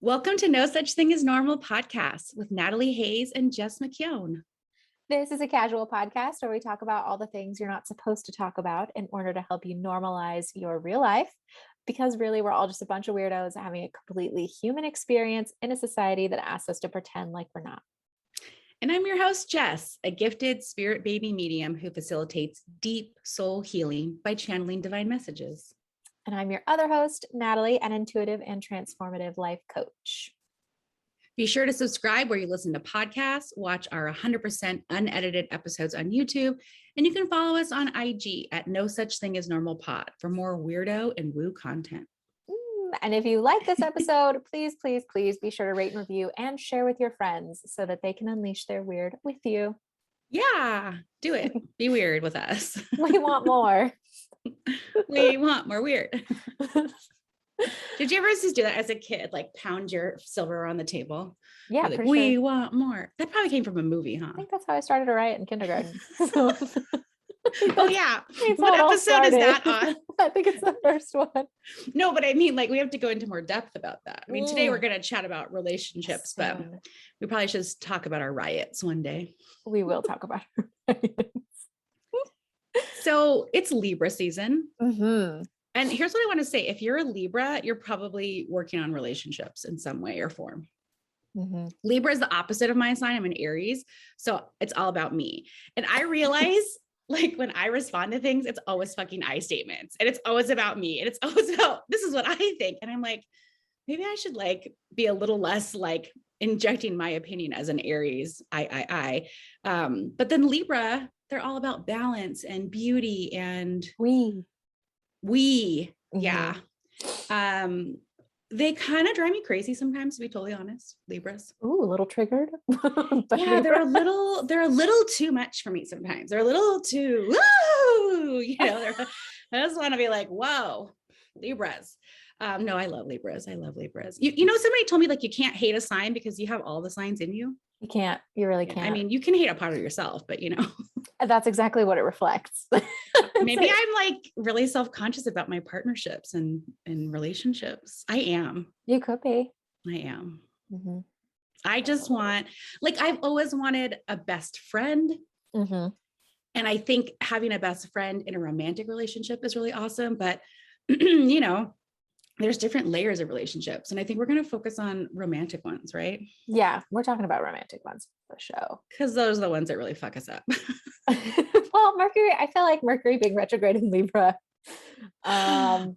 Welcome to No Such Thing as Normal podcast with Natalie Hayes and Jess McKeown. This is a casual podcast where we talk about all the things you're not supposed to talk about in order to help you normalize your real life. Because really, we're all just a bunch of weirdos having a completely human experience in a society that asks us to pretend like we're not. And I'm your host, Jess, a gifted spirit baby medium who facilitates deep soul healing by channeling divine messages. And I'm your other host, Natalie, an intuitive and transformative life coach. Be sure to subscribe where you listen to podcasts, watch our 100% unedited episodes on YouTube, and you can follow us on IG at No Such Thing as Normal Pod for more weirdo and woo content. And if you like this episode, please be sure to rate and review and share with your friends so that they can unleash their weird with you. Yeah, do it. Be weird with us. We want more. We want more weird. Did you ever just do that as a kid? Like pound your silver on the table? Yeah, like, for we sure. want more. That probably came from a movie, huh? I think that's how I started to write in kindergarten. Oh yeah. What episode is that on? I think it's the first one. No, but I mean, like, we have to go into more depth about that. I mean, today we're going to chat about relationships, but we probably should talk about our riots one day. We will talk about our riots. So it's Libra season. Mm-hmm. And here's what I want to say. If you're a Libra, you're probably working on relationships in some way or form. Mm-hmm. Libra is the opposite of my sign. I'm an Aries. So it's all about me. And I realize like when I respond to things, it's always fucking I statements and it's always about me. And it's always about, this is what I think. And I'm like, maybe I should like be a little less like injecting my opinion as an Aries. But then Libra, they're all about balance and beauty and we, yeah. They kind of drive me crazy sometimes, to be totally honest, Libras. Ooh, a little triggered. Yeah, they're a little too much for me sometimes. They're a little too, woo, I just want to be like, whoa, Libras. No, I love Libras. I love Libras. You know, somebody told me like, you can't hate a sign because you have all the signs in you. You can't, you really can't. I mean, you can hate a part of yourself, but that's exactly what it reflects. Maybe I'm like really self-conscious about my partnerships and relationships. I am. You could be. I am. Mm-hmm. I just want, like, I've always wanted a best friend. Mm-hmm. And I think having a best friend in a romantic relationship is really awesome. But, there's different layers of relationships. And I think we're going to focus on romantic ones, right? Yeah, we're talking about romantic ones for sure. Because those are the ones that really fuck us up. Well, Mercury, I feel like Mercury being retrograde in Libra.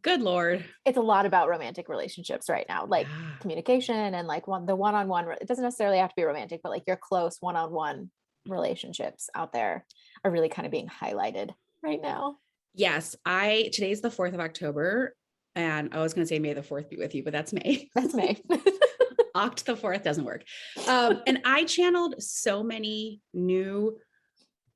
Good Lord. It's a lot about romantic relationships right now, like communication and like the one-on-one. It doesn't necessarily have to be romantic, but like your close one-on-one relationships out there are really kind of being highlighted right now. Yes. Today's the 4th of October. And I was going to say May the 4th be with you, but that's May. That's May. Oct the 4th doesn't work. And I channeled so many new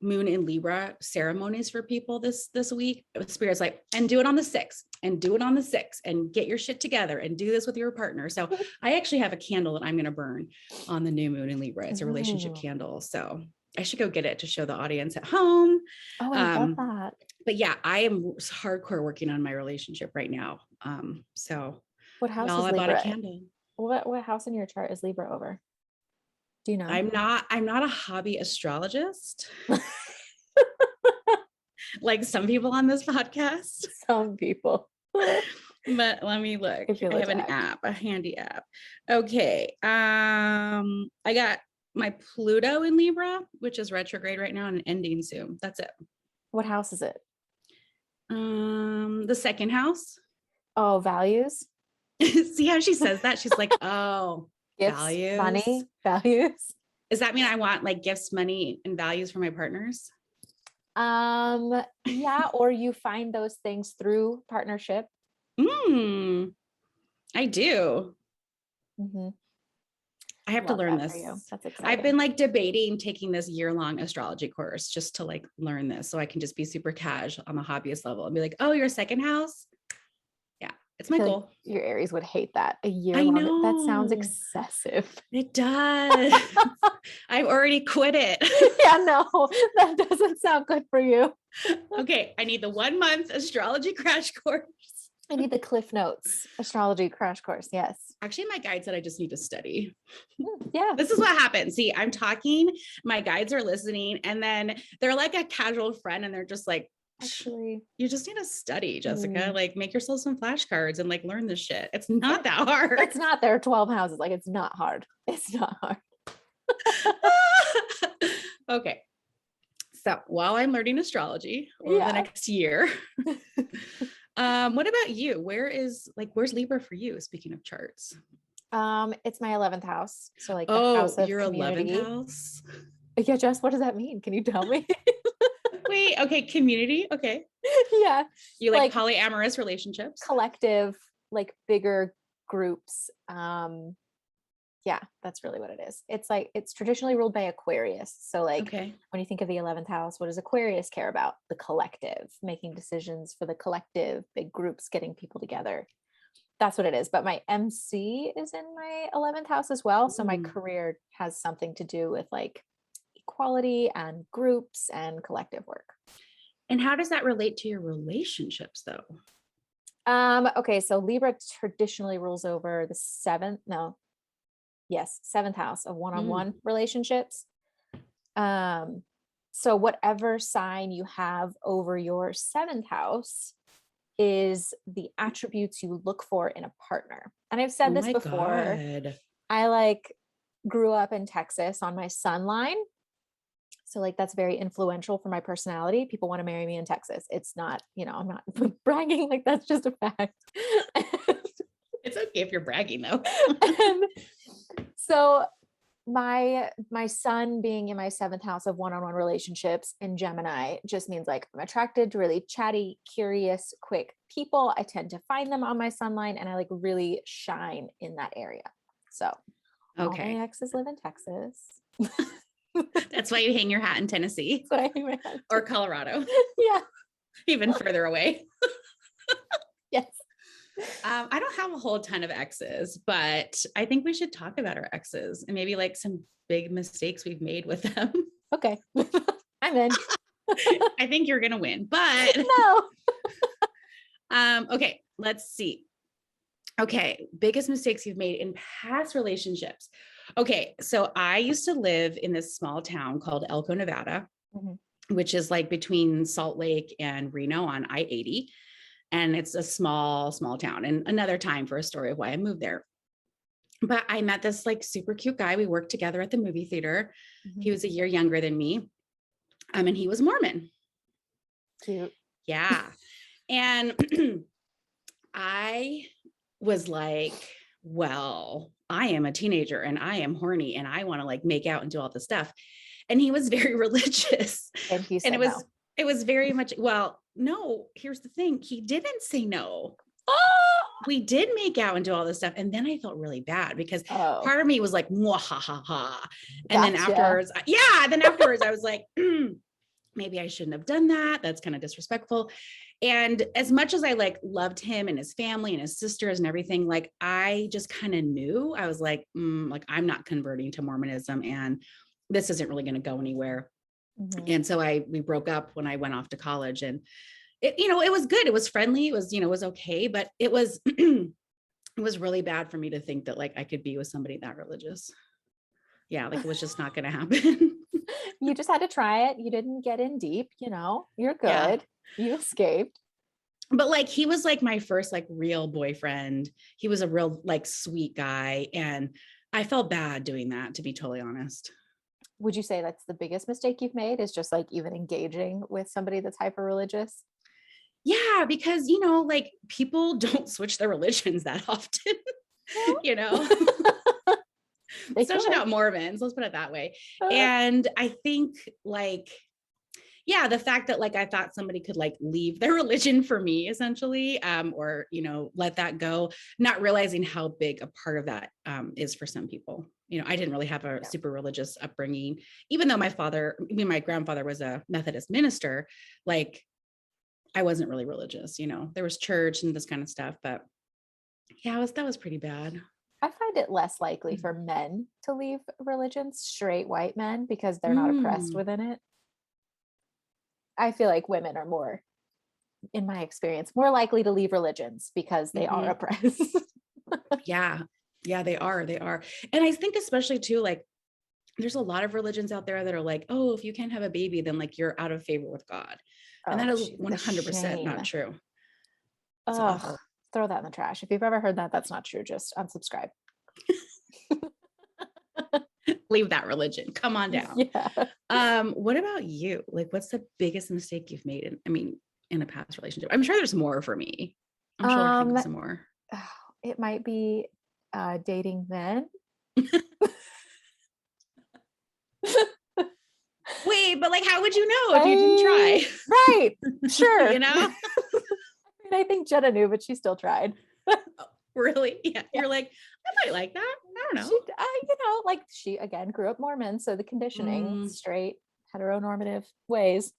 Moon in Libra ceremonies for people this week. Spirit's like, and do it on the 6th and do it on the 6th and get your shit together and do this with your partner. So I actually have a candle that I'm going to burn on the new Moon in Libra. It's a relationship candle. So I should go get it to show the audience at home. Oh, I love that. But yeah, I am hardcore working on my relationship right now. So what house is I Libra? bought a candle. What house in your chart is Libra over? Do you know? I'm not a hobby astrologist. Like some people on this podcast. Some people. But let me look. I have an app, a handy app. Okay. I got my Pluto in Libra, which is retrograde right now and ending soon. That's it. What house is it? The second house. Oh, values. See how she says that? She's like, oh, gifts, values, money, values. Does that mean I want like gifts, money, and values for my partners? Yeah, or you find those things through partnership. I do. Mm-hmm. I have to learn this. That's exciting. I've been like debating taking this year-long astrology course just to like learn this so I can just be super cash on the hobbyist level and be like, oh, your second house? Yeah, it's my goal. Like your Aries would hate that. A year I long. know. That sounds excessive. It does. I've already quit it. Yeah, no, that doesn't sound good for you. Okay, I need the 1 month astrology crash course. I need the Cliff Notes astrology crash course. Yes. Actually, my guide said I just need to study. Yeah. This is what happens. See, I'm talking, my guides are listening, and then they're like a casual friend, and they're just like, Actually, you just need to study, Jessica. Like, make yourself some flashcards and like learn this shit. It's not yeah, that hard. it's not. There are 12 houses. Like, it's not hard. It's not hard. Okay. So while I'm learning astrology over the next year, what about you? Where's Libra for you? Speaking of charts. It's my 11th house. So like the Oh, house of your community. 11th house. Yeah, Jess, what does that mean? Can you tell me? Wait, okay, community. Okay. Yeah. You like polyamorous relationships? Collective, like bigger groups. Yeah, that's really what it is. It's like, it's traditionally ruled by Aquarius. So like when you think of the 11th house, what does Aquarius care about? The collective, making decisions for the collective, big groups, getting people together. That's what it is. But my MC is in my 11th house as well. So my career has something to do with like equality and groups and collective work. And how does that relate to your relationships though? Okay, so Libra traditionally rules over the seventh house of one-on-one relationships. So whatever sign you have over your 7th house is the attributes you look for in a partner. And I've said this before. God. I like grew up in Texas on my sun line. So like that's very influential for my personality. People want to marry me in Texas. It's not, I'm not bragging, like that's just a fact. It's okay if you're bragging though. So my sun being in my 7th house of one-on-one relationships in Gemini just means like I'm attracted to really chatty, curious, quick people. I tend to find them on my sun line and I like really shine in that area. So all my exes live in Texas. That's why you hang your hat in Tennessee. That's why I hang my hat. Or Colorado. Yeah. Even further away. Yes. I don't have a whole ton of exes, but I think we should talk about our exes and maybe like some big mistakes we've made with them. Okay. I'm in. I think you're going to win, but no. Okay, let's see. Okay. Biggest mistakes you've made in past relationships. Okay. So I used to live in this small town called Elko, Nevada, which is like between Salt Lake and Reno on I-80. And it's a small, small town, and another time for a story of why I moved there. But I met this like super cute guy. We worked together at the movie theater. He was a year younger than me. And he was Mormon. Cute. Yeah. And I was like, well, I am a teenager and I am horny and I want to like make out and do all this stuff. And he was very religious. And he said it was very much, well, no, here's the thing. He didn't say no. We did make out and do all this stuff. And then I felt really bad because part of me was like, ha ha ha. And then afterwards, I was like, maybe I shouldn't have done that. That's kind of disrespectful. And as much as I like loved him and his family and his sisters and everything, like I just kind of knew, I was like, like I'm not converting to Mormonism and this isn't really going to go anywhere. And so we broke up when I went off to college, and it was good. It was friendly. It was, it was okay, but it was, it was really bad for me to think that like I could be with somebody that religious. Yeah. Like it was just not going to happen. You just had to try it. You didn't get in deep, you're good. Yeah. You escaped. But like, he was like my first like real boyfriend. He was a real like sweet guy. And I felt bad doing that, to be totally honest. Would you say that's the biggest mistake you've made, is just like even engaging with somebody that's hyper religious? Yeah, because, like people don't switch their religions that often, especially not Mormons, let's put it that way. And I think like, yeah, the fact that like, I thought somebody could like leave their religion for me essentially, or, let that go, not realizing how big a part of that is for some people. I didn't really have a super religious upbringing, even though my grandfather was a Methodist minister. Like I wasn't really religious, there was church and this kind of stuff, but yeah, that was pretty bad. I find it less likely for men to leave religions, straight white men, because they're not oppressed within it. I feel like women are more in my experience, more likely to leave religions because they are oppressed. Yeah. Yeah, they are. They are. And I think especially too, like there's a lot of religions out there that are like, oh, if you can't have a baby, then like you're out of favor with God. And that Oh, is geez, the 100% not shame. true. It's Ugh, awful. throw that in the trash. If you've ever heard that, that's not true. Just unsubscribe. Leave that religion. Come on down. Yeah. What about you? Like, what's the biggest mistake you've made in a past relationship? I'm sure there's more for me. I'm sure I can think of some more. It might be dating men. Wait, but like, how would you know if you didn't try? Right. Sure. You know? I think Jenna knew, but she still tried. Really? Yeah. You're like, I might like that. I don't know. Like she again grew up Mormon, so the conditioning, Mm. straight, heteronormative ways.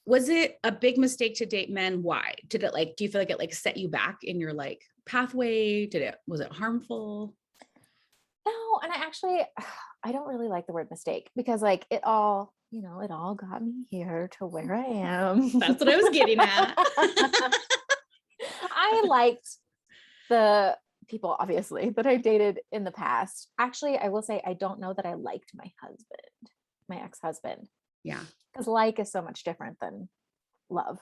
Was it a big mistake to date men? Why? Did it like, do you feel like it like set you back in your like pathway? Was it harmful? No, and I don't really like the word mistake because like it all got me here to where I am. That's what I was getting at. I liked the people obviously that I dated in the past. Actually, I will say I don't know that I liked my ex-husband. Yeah. Because like is so much different than love.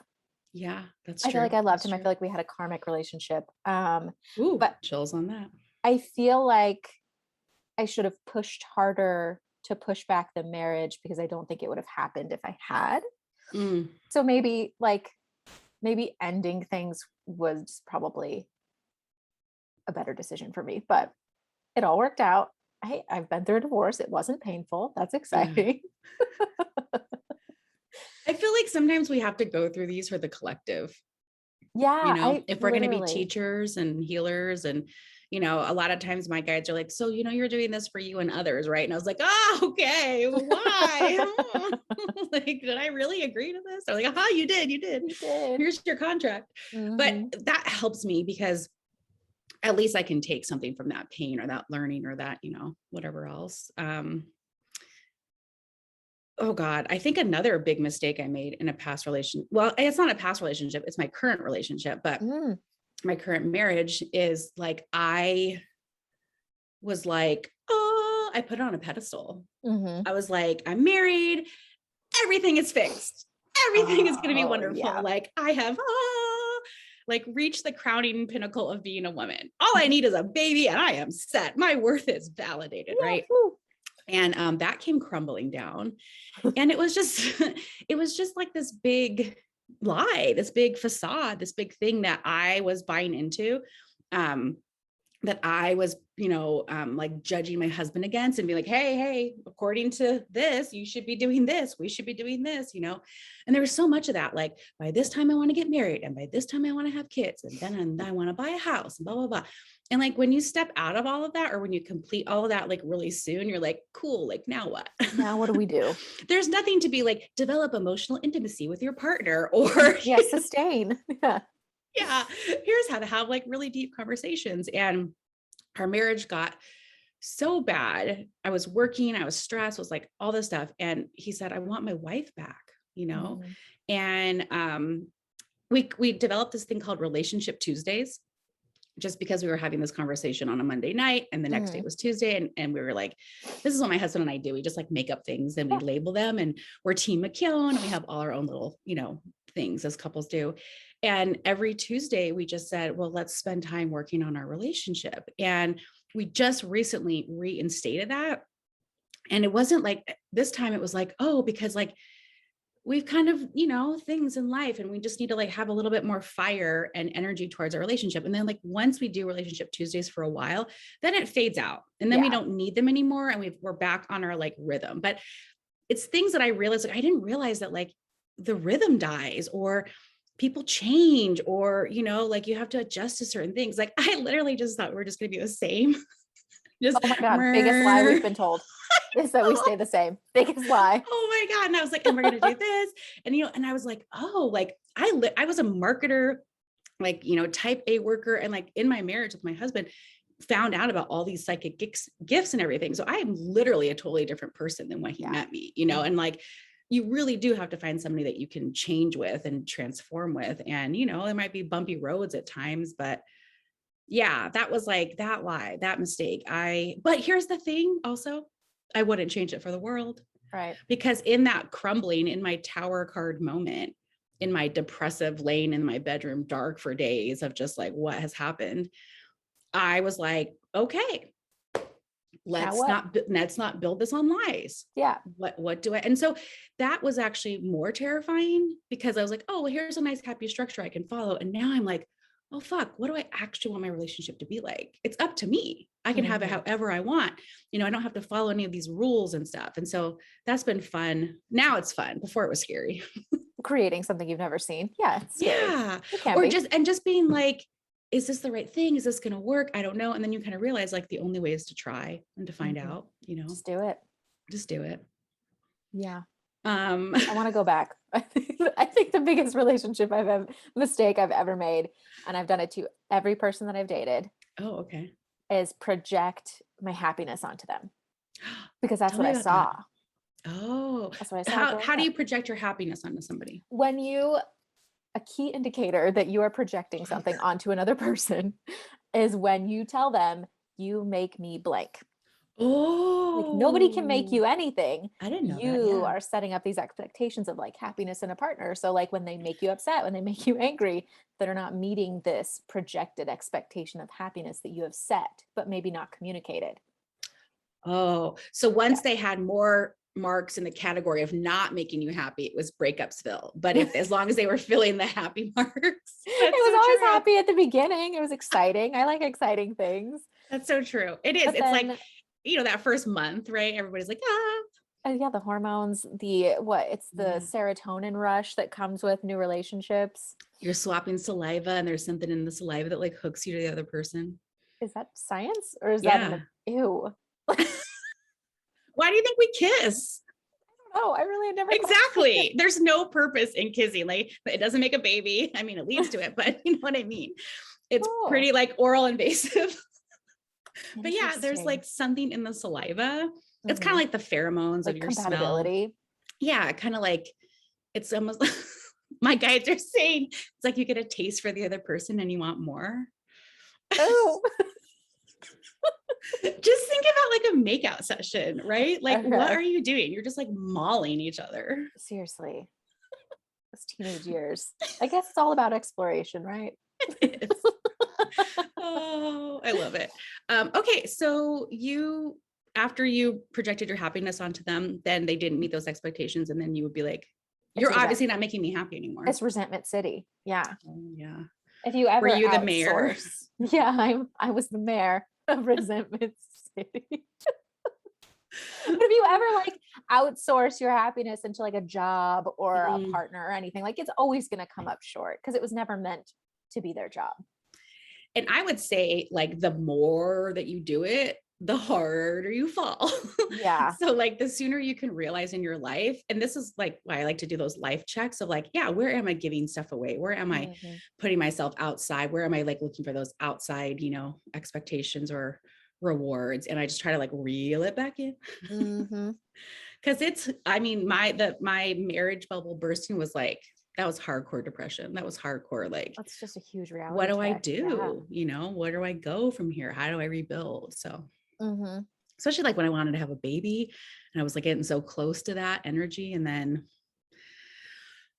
Yeah, that's I true. feel like I loved him. True. I feel like we had a karmic relationship. Ooh, but chills on that. I feel like I should have pushed harder to push back the marriage because I don't think it would have happened if I had. So maybe ending things was probably a better decision for me, but it all worked out. I've been through a divorce. It wasn't painful. That's exciting. Yeah. I feel like sometimes we have to go through these for the collective. Yeah. If we're going to be teachers and healers and, a lot of times my guides are like, so, you're doing this for you and others. Right. And I was like, oh, okay. Why? Like, did I really agree to this? They're like, you did. Here's your contract. But that helps me because at least I can take something from that pain or that learning or that, whatever else. Oh God, I think another big mistake I made in a past relationship. Well, it's not a past relationship. It's my current relationship, but my current marriage is like, I was like, oh, I put it on a pedestal. I was like, I'm married. Everything is fixed. Everything is going to be wonderful. Yeah. Like I have, like reached the crowning pinnacle of being a woman. All I need is a baby and I am set. My worth is validated. Yeah. Right. And that came crumbling down. And it was just like this big lie, this big facade, this big thing that I was buying into, that I was, like judging my husband against and be like, hey, according to this, you should be doing this. We should be doing this, And there was so much of that, like by this time I want to get married and by this time I want to have kids and then I want to buy a house and blah, blah, blah. And like, when you step out of all of that, or when you complete all of that, like really soon, you're like, cool, like now what? Now what do we do? There's nothing to be like, develop emotional intimacy with your partner or sustain. Yeah. Here's how to have like really deep conversations. And our marriage got so bad. I was working, I was stressed, was like all this stuff. And he said, I want my wife back, And we developed this thing called Relationship Tuesdays, just because we were having this conversation on a Monday night and the next day was Tuesday. And we were like, this is what my husband and I do. We just like make up things and we label them, and we're team McKeown and we have all our own little, things as couples do. And every Tuesday we just said, well, let's spend time working on our relationship. And we just recently reinstated that. And it wasn't like this time, it was like, oh, because like we've kind of, things in life and we just need to like have a little bit more fire and energy towards our relationship. And then like, once we do Relationship Tuesdays for a while, then it fades out and then we don't need them anymore. And we're back on our like rhythm. But it's things that I realized, like, I didn't realize that like the rhythm dies or people change or, like you have to adjust to certain things. Like I literally just thought we're just going to be the same. Oh my God. Biggest lie we've been told is that we stay the same. Biggest lie. Oh my God. And I was like, and we're going to do this. And, and I was like, oh, like I was a marketer, like, type A worker. And like in my marriage with my husband, found out about all these psychic gifts and everything. So I am literally a totally different person than when he met me, and like, you really do have to find somebody that you can change with and transform with. And, you know, there might be bumpy roads at times, but yeah, that was like that lie, that mistake. But here's the thing also, I wouldn't change it for the world. Right. Because in that crumbling, in my tower card moment, in my depressive laying in my bedroom, dark for days of just like, what has happened? I was like, okay, let's not build this on lies. Yeah. What do I? And so that was actually more terrifying because I was like, oh, well, here's a nice happy structure I can follow. And now I'm like, oh, fuck, what do I actually want my relationship to be like? It's up to me. I can have it however I want. You know, I don't have to follow any of these rules and stuff. And so that's been fun. Now it's fun. Before it was scary. Creating something you've never seen. Yeah. It's scary. Yeah. It can Or be. just being like, is this the right thing? Is this going to work? I don't know. And then you kind of realize like the only way is to try and to find out, you know, just do it. Just do it. Yeah. I want to go back. I think the biggest mistake I've ever made, and I've done it to every person that I've dated. Oh, okay. Is project my happiness onto them because that's what I saw. Oh, that's what I saw. How do you project your happiness onto somebody? A key indicator that you are projecting something onto another person is when you tell them, you make me blank. Oh, like nobody can make you anything. I didn't know that. You are setting up these expectations of like happiness in a partner. So like when they make you upset, when they make you angry, that are not meeting this projected expectation of happiness that you have set, but maybe not communicated. Oh, so once they had more marks in the category of not making you happy, it was breakupsville. But as long as they were filling the happy marks, it was always happy at the beginning. It was exciting. I like exciting things. That's so true. It is. It's like, you know, that first month, right? Everybody's like, yeah, the hormones, it's the serotonin rush that comes with new relationships. You're swapping saliva and there's something in the saliva that like hooks you to the other person. Is that science or is that ew? Why do you think we kiss? I don't know. I really never. Exactly. There's no purpose in kissing. Like it doesn't make a baby. I mean, it leads to it, but you know what I mean? It's pretty like oral invasive. But yeah, there's like something in the saliva. It's kind of like the pheromones like of your compatibility. Smell. Yeah, kind of like it's almost my guides are saying it's like you get a taste for the other person and you want more. Oh. Just think about like a makeout session, right? Like, what are you doing? You're just like mauling each other. Seriously. Those teenage years. I guess it's all about exploration, right? It is. Oh, I love it. Okay. So after you projected your happiness onto them, then they didn't meet those expectations. And then you would be like, you're obviously not making me happy anymore. It's resentment city. Yeah. Oh, yeah. If you ever were you the mayor? Yeah, I was the mayor of resentment city. But if you ever like outsource your happiness into like a job or a partner or anything, like it's always going to come up short because it was never meant to be their job. And I would say like the more that you do it, the harder you fall. Yeah. So like the sooner you can realize in your life, and this is like why I like to do those life checks of like, yeah, where am I giving stuff away? Where am I putting myself outside? Where am I like looking for those outside, you know, expectations or rewards? And I just try to like reel it back in. Cause my marriage bubble bursting was like, that was hardcore depression. That was hardcore. Like, that's just a huge reality. What do I do? Yeah. You know, where do I go from here? How do I rebuild? So, especially like when I wanted to have a baby and I was like getting so close to that energy and then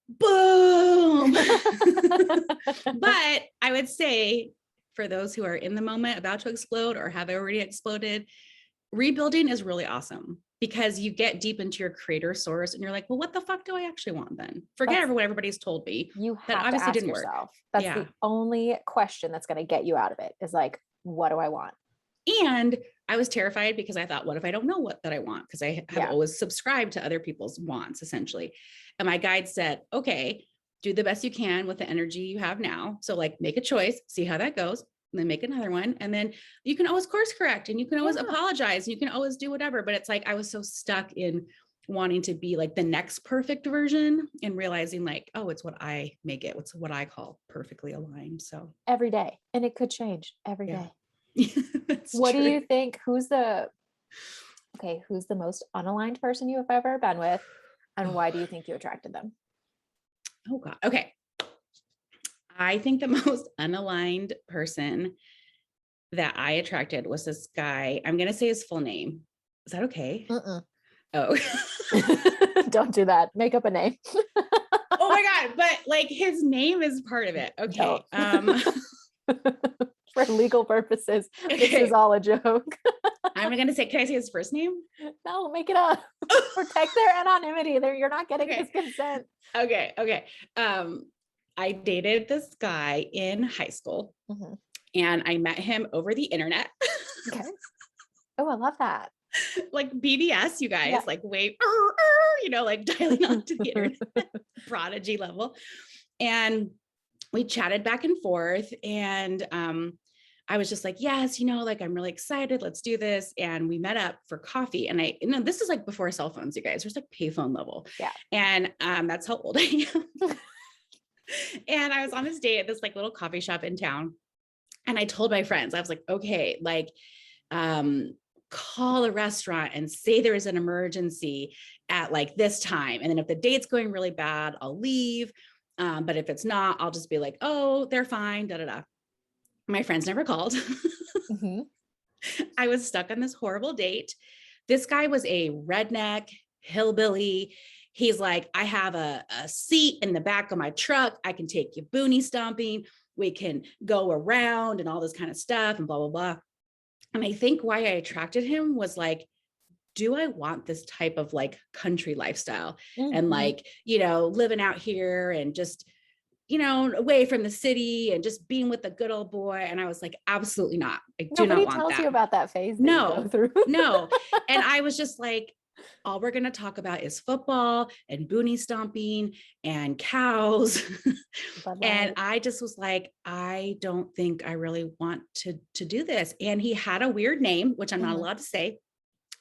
boom. But I would say for those who are in the moment about to explode or have already exploded, rebuilding is really awesome. Because you get deep into your creator source and you're like, well, what the fuck do I actually want then? Forget what everybody's told me. You have that obviously to ask didn't yourself. work. That's the only question that's going to get you out of it is like, what do I want? And I was terrified because I thought, what if I don't know that I want? Because I have always subscribed to other people's wants essentially. And my guide said, okay, do the best you can with the energy you have now. So like make a choice, see how that goes. And then make another one. And then you can always course correct and you can always apologize and you can always do whatever. But it's like, I was so stuck in wanting to be like the next perfect version and realizing like, oh, it's what I make it. It's what I call perfectly aligned. So every day. And it could change every day. What do you think? Who's the most unaligned person you have ever been with? And why do you think you attracted them? Oh God. Okay. I think the most unaligned person that I attracted was this guy. I'm going to say his full name. Is that okay? Mm-mm. Oh. Don't do that. Make up a name. Oh my God. But like his name is part of it. Okay. For legal purposes, Okay. this is all a joke. I'm going to say, can I say his first name? No, make it up. Protect their anonymity. You're not getting his consent. Okay. Okay. I dated this guy in high school and I met him over the internet. Okay. Oh, I love that. Like BBS, you guys, like wait, like dialing onto the internet, prodigy level. And we chatted back and forth. And I was just like, yes, like I'm really excited. Let's do this. And we met up for coffee. And this is like before cell phones, you guys. There's like payphone level. Yeah. And that's how old I am. And I was on this date at this like little coffee shop in town. And I told my friends, I was like, okay, like, call a restaurant and say there is an emergency at like this time. And then if the date's going really bad, I'll leave. But if it's not, I'll just be like, oh, they're fine. Da, da, da. My friends never called. I was stuck on this horrible date. This guy was a redneck hillbilly. He's like, I have a seat in the back of my truck. I can take you boonie stomping. We can go around and all this kind of stuff and blah, blah, blah. And I think why I attracted him was like, do I want this type of like country lifestyle and like, living out here and just, away from the city and just being with the good old boy. And I was like, absolutely not. I do not want that. Nobody tells you about that phase that no, you go through. No. And I was just like, all we're going to talk about is football and boonie stomping and cows. And I just was like, I don't think I really want to do this. And he had a weird name, which I'm not allowed to say.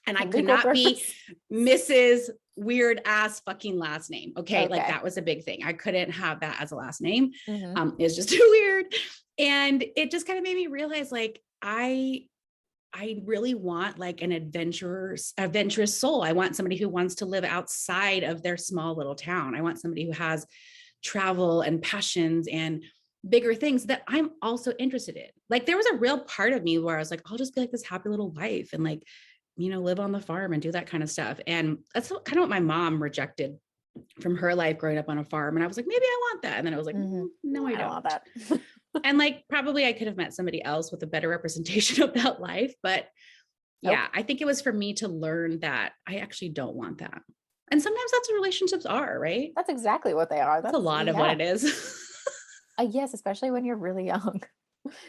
And I could not be Mrs. Weird ass fucking last name. Okay. Like that was a big thing. I couldn't have that as a last name. It's just too weird. And it just kind of made me realize like, I really want like an adventurous soul. I want somebody who wants to live outside of their small little town. I want somebody who has travel and passions and bigger things that I'm also interested in. Like there was a real part of me where I was like, I'll just be like this happy little wife and like, live on the farm and do that kind of stuff. And that's kind of what my mom rejected from her life growing up on a farm. And I was like, maybe I want that. And then I was like, no, I don't want that. And like, probably I could have met somebody else with a better representation of that life. But yeah, I think it was for me to learn that I actually don't want that. And sometimes that's what relationships are, right? That's exactly what they are. That's a lot of what it is. Yes, especially when you're really young.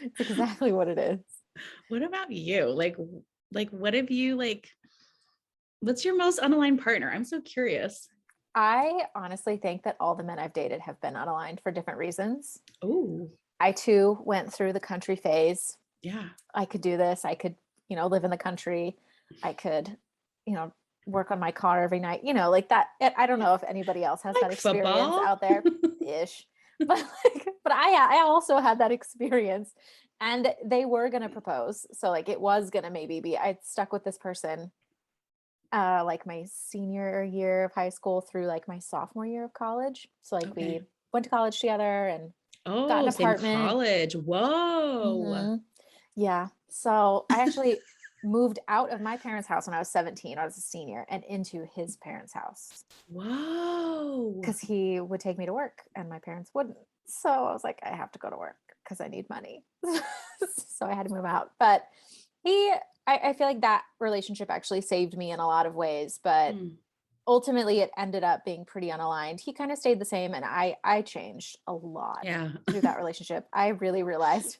It's exactly what it is. What about you? Like, what have you what's your most unaligned partner? I'm so curious. I honestly think that all the men I've dated have been unaligned for different reasons. Oh, I too went through the country phase. Yeah. I could do this. I could, live in the country. I could, work on my car every night, like that. I don't know if anybody else has that experience out there ish, but I also had that experience and they were going to propose. So like, it was going to maybe be, I stuck with this person, like my senior year of high school through like my sophomore year of college. So like we went to college together and got an apartment. College. Whoa. Yeah. So I actually moved out of my parents' house when I was 17. I was a senior and into his parents' house. Whoa. Because he would take me to work and my parents wouldn't. So I was like, I have to go to work because I need money. So I had to move out. But I feel like that relationship actually saved me in a lot of ways. But ultimately it ended up being pretty unaligned. He kind of stayed the same and I changed a lot through that relationship. I really realized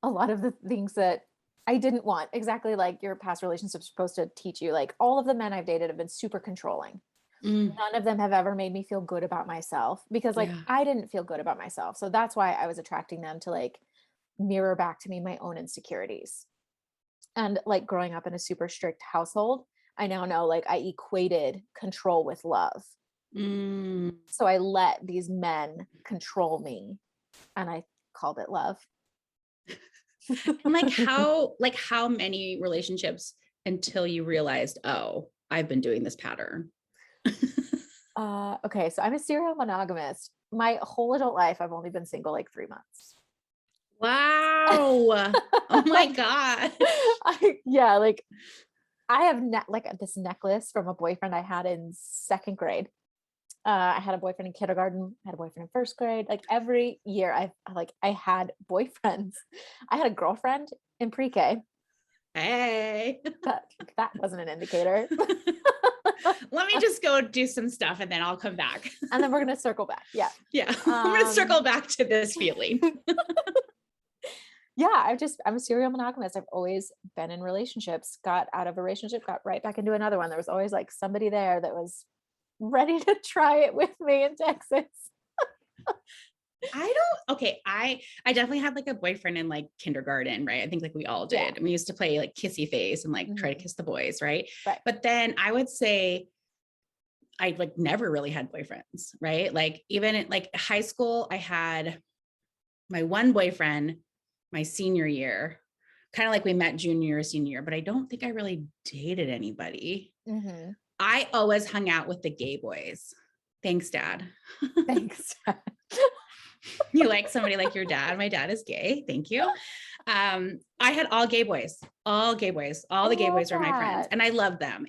a lot of the things that I didn't want, exactly like your past relationships are supposed to teach you. Like all of the men I've dated have been super controlling. None of them have ever made me feel good about myself because like I didn't feel good about myself. So that's why I was attracting them to like mirror back to me my own insecurities. And like growing up in a super strict household, I now know like I equated control with love. So I let these men control me and I called it love. And how many relationships until you realized, oh, I've been doing this pattern? Okay, so I'm a serial monogamist. My whole adult life, I've only been single like 3 months. Wow. Oh my God. Yeah, like I have like this necklace from a boyfriend I had in second grade. I had a boyfriend in kindergarten. I had a boyfriend in first grade. Like every year, I had boyfriends. I had a girlfriend in pre-K. Hey. That wasn't an indicator. Let me just go do some stuff and then I'll come back. And then we're gonna circle back. Yeah. Yeah. I'm going to circle back to this feeling. Yeah, I'm a serial monogamist. I've always been in relationships, got out of a relationship, got right back into another one. There was always like somebody there that was ready to try it with me in Texas. I definitely had like a boyfriend in like kindergarten, right? I think like we all did. Yeah. And we used to play like kissy face and like try to kiss the boys, right? Right. But then I would say I like never really had boyfriends, right? Like even in like high school, I had my one boyfriend my senior year, kind of like we met junior or senior year, but I don't think I really dated anybody. Mm-hmm. I always hung out with the gay boys. Thanks, Dad. Thanks. You like somebody like your dad. My dad is gay. Thank you. I had all gay boys, all the gay boys were my friends and I loved them.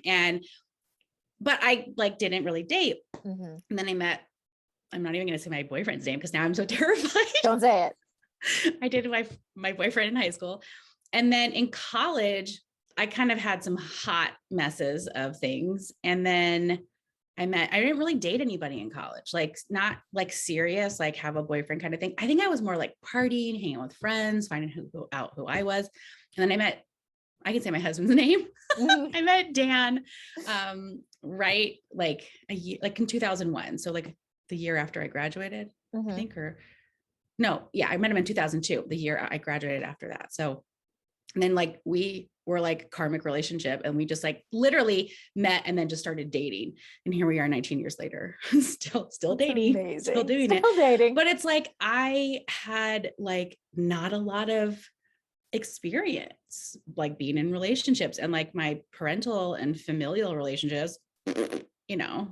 But I like didn't really date. Mm-hmm. And then I'm not even going to say my boyfriend's name because now I'm so terrified. Don't say it. I did my boyfriend in high school. And then in college, I kind of had some hot messes of things. And then I didn't really date anybody in college, like not like serious, like have a boyfriend kind of thing. I think I was more like partying, hanging out with friends, finding out who I was. And then I can say my husband's name. I met Dan, right. Like a year, like in 2001. So like the year after I graduated, I think, I met him in 2002, the year I graduated after that. So, and then like we were like karmic relationship and we just like literally met and then just started dating. And here we are 19 years later, still dating, amazing. still doing still it. Dating. But it's like, I had like not a lot of experience, like being in relationships and like my parental and familial relationships,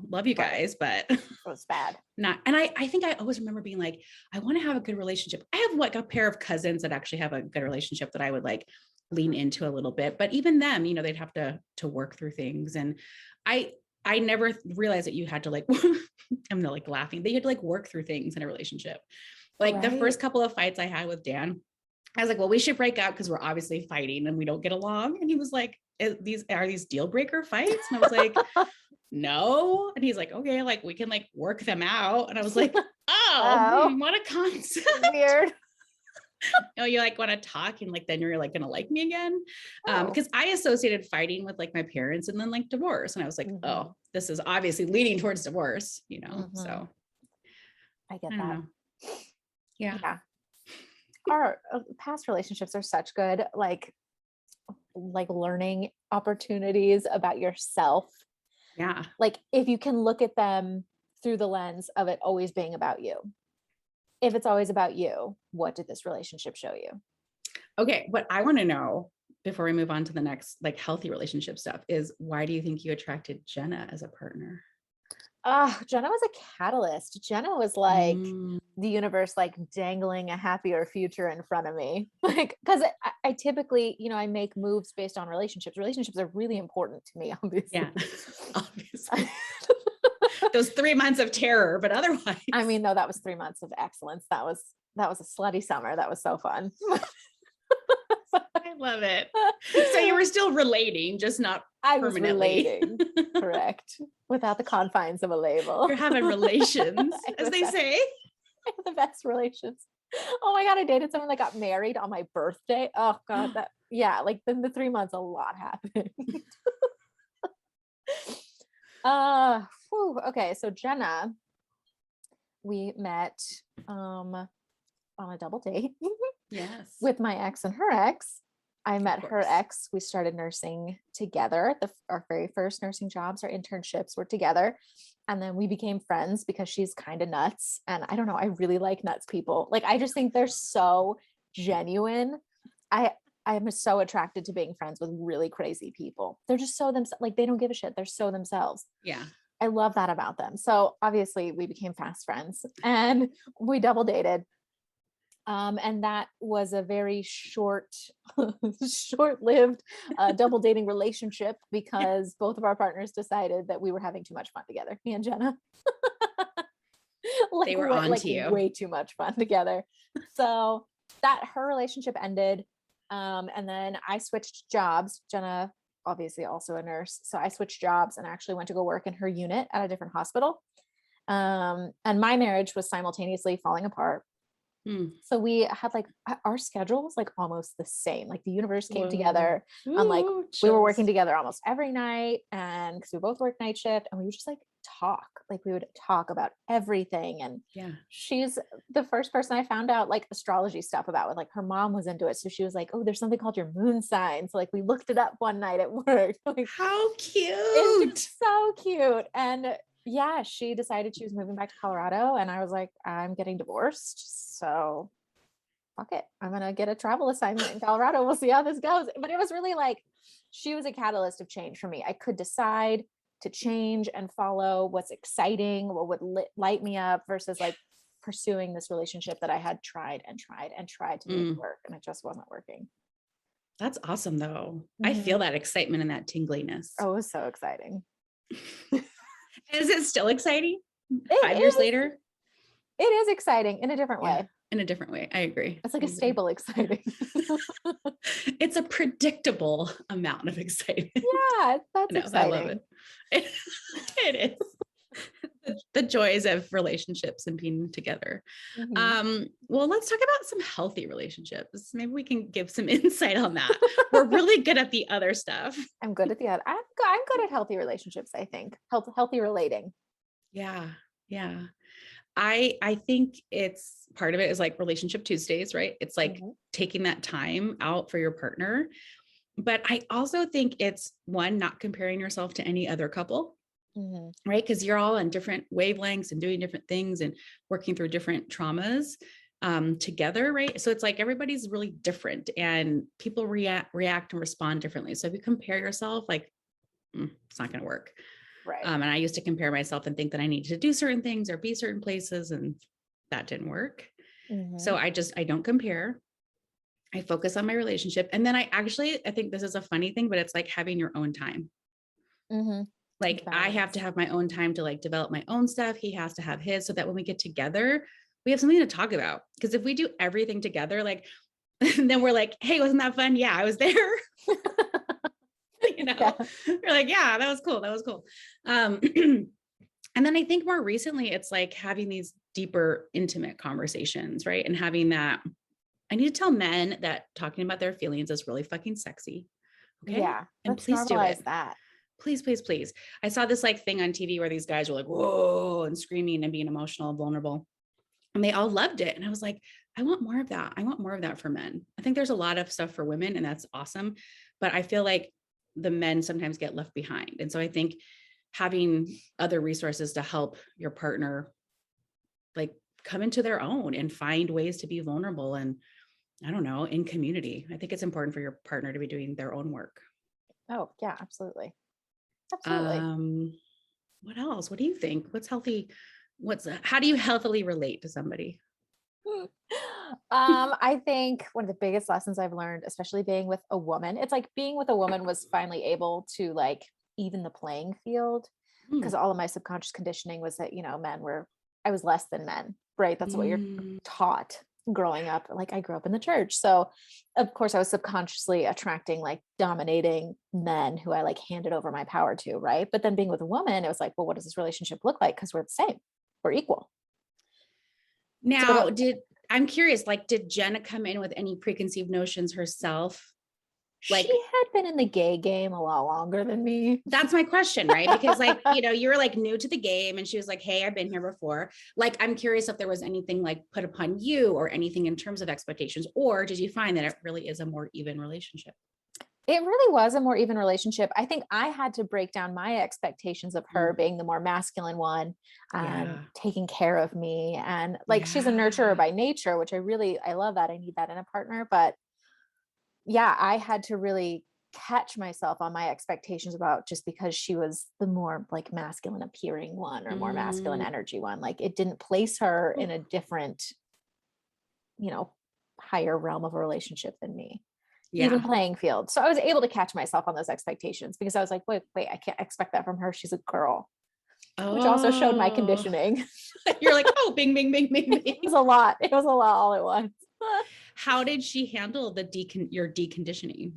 love you guys, but it was bad. Not. And I think I always remember being like, I want to have a good relationship. I have like a pair of cousins that actually have a good relationship that I would like lean into a little bit, but even them, they'd have to work through things. And I never realized that you had to like, I'm not like laughing, that you had to like work through things in a relationship. Like the first couple of fights I had with Dan, I was like, well, we should break up because we're obviously fighting and we don't get along. And he was like, are these deal breaker fights? And I was like, no. And he's like, okay, like we can like work them out. And I was like, what a concept. Weird. You like want to talk and like then you're like gonna like me again. Because I associated fighting with like my parents and then like divorce. And I was like, oh, this is obviously leading towards divorce, so I get I don't that. know. Yeah. Our past relationships are such good like learning opportunities about yourself. Yeah. Like if you can look at them through the lens of it always being about you. If it's always about you, what did this relationship show you? Okay, what I want to know before we move on to the next like healthy relationship stuff is why do you think you attracted Jenna as a partner? Jenna was a catalyst. Jenna was like the universe like dangling a happier future in front of me. Like, because I typically, I make moves based on relationships. Relationships are really important to me, obviously. Yeah, obviously. Those 3 months of terror, but otherwise. I mean, no, that was 3 months of excellence. That was a slutty summer. That was so fun. I love it. So you were still relating, just not I was permanently. relating, correct, without the confines of a label. You're having relations, as they say. I have the best relations. Oh my God, I dated someone that got married on my birthday. Oh God, like in the 3 months, a lot happened. Okay, so Jenna, we met on a double date. Yes. With my ex and her ex. I met her ex. We started nursing together. Our very first nursing jobs, our internships were together. And then we became friends because she's kind of nuts. And I don't know, I really like nuts people. Like, I just think they're so genuine. I'm so attracted to being friends with really crazy people. They're just so themselves. Like, they don't give a shit. They're so themselves. Yeah. I love that about them. So obviously we became fast friends and we double dated. And that was a very short-lived double dating relationship because both of our partners decided that we were having too much fun together, me and Jenna. They were on to you. Way too much fun together. So that her relationship ended. And then I switched jobs. Jenna, obviously also a nurse. So I switched jobs and actually went to go work in her unit at a different hospital. And my marriage was simultaneously falling apart. So we had like our schedule was like almost the same. Like the universe came together and like we were working together almost every night, and because we both worked night shift, and we would just like talk. Like we would talk about everything. And she's the first person I found out like astrology stuff about. With like her mom was into it, so she was like, "Oh, there's something called your moon sign." So like we looked it up one night at work. Like, how cute! It's so cute. And yeah, she decided she was moving back to Colorado, and I was like, I'm getting divorced, so fuck it. I'm going to get a travel assignment in Colorado. We'll see how this goes. But it was really like, she was a catalyst of change for me. I could decide to change and follow what's exciting, what would light me up versus like pursuing this relationship that I had tried to make work, and it just wasn't working. That's awesome though. I feel that excitement and that tingliness. Oh, it was so exciting. Is it still exciting? 5 It years is. Later? It is exciting in a different way. In a different way. I agree. It's like a stable exciting. It's a predictable amount of excitement. Yeah, that's exciting. I love it. It is. The joys of relationships and being together. Well, let's talk about some healthy relationships. Maybe we can give some insight on that. We're really good at the other stuff. I'm good at the other. I'm good at healthy relationships, I think. Healthy relating. Yeah. I think it's part of it is like relationship Tuesdays, right? It's like taking that time out for your partner. But I also think it's one, not comparing yourself to any other couple, right? Because you're all on different wavelengths and doing different things and working through different traumas together, right? So it's like everybody's really different and people react and respond differently. So if you compare yourself, like it's not going to work. Right. And I used to compare myself and think that I needed to do certain things or be certain places, and that didn't work. So I don't compare. I focus on my relationship. And then I think this is a funny thing, but it's like having your own time. Like I have to have my own time to like develop my own stuff. He has to have his, so that when we get together, we have something to talk about. Because if we do everything together, like, then we're like, hey, wasn't that fun? Yeah, I was there. You're like, yeah, that was cool. And then I think more recently, it's like having these deeper, intimate conversations, right? And having that, I need to tell men that talking about their feelings is really fucking sexy. Okay. Yeah. And please do it. That. Please. I saw this like thing on TV where these guys were like, whoa, and screaming and being emotional and vulnerable. And they all loved it. And I was like, I want more of that. I want more of that for men. I think there's a lot of stuff for women, and that's awesome. But I feel like the men sometimes get left behind. And so I think having other resources to help your partner like come into their own and find ways to be vulnerable and, I don't know, in community. I think it's important for your partner to be doing their own work. Oh yeah, absolutely. What else? What do you think? What's healthy? How do you healthily relate to somebody? I think one of the biggest lessons I've learned, especially being with a woman, it's like being with a woman was finally able to like even the playing field, because all of my subconscious conditioning was that, I was less than men, right? That's what you're taught growing up. Like I grew up in the church. So of course I was subconsciously attracting like dominating men who I like handed over my power to. Right. But then being with a woman, it was like, well, what does this relationship look like? Because we're the same. We're equal. Now, I'm curious, like, did Jenna come in with any preconceived notions herself? Like, she had been in the gay game a lot longer than me. That's my question, right? Because like, you were like new to the game and she was like, hey, I've been here before. Like, I'm curious if there was anything like put upon you or anything in terms of expectations, or did you find that it really is a more even relationship? It really was a more even relationship. I think I had to break down my expectations of her being the more masculine one, taking care of me. And like, she's a nurturer by nature, which I love that. I need that in a partner. But yeah, I had to really catch myself on my expectations about, just because she was the more like masculine appearing one, or more masculine energy one. Like it didn't place her in a different, higher realm of a relationship than me, even playing field. So I was able to catch myself on those expectations, because I was like, wait, I can't expect that from her. She's a girl. Which also showed my conditioning. You're like, oh, bing, bing, bing, bing, bing. It was a lot all at once. How did she handle your deconditioning?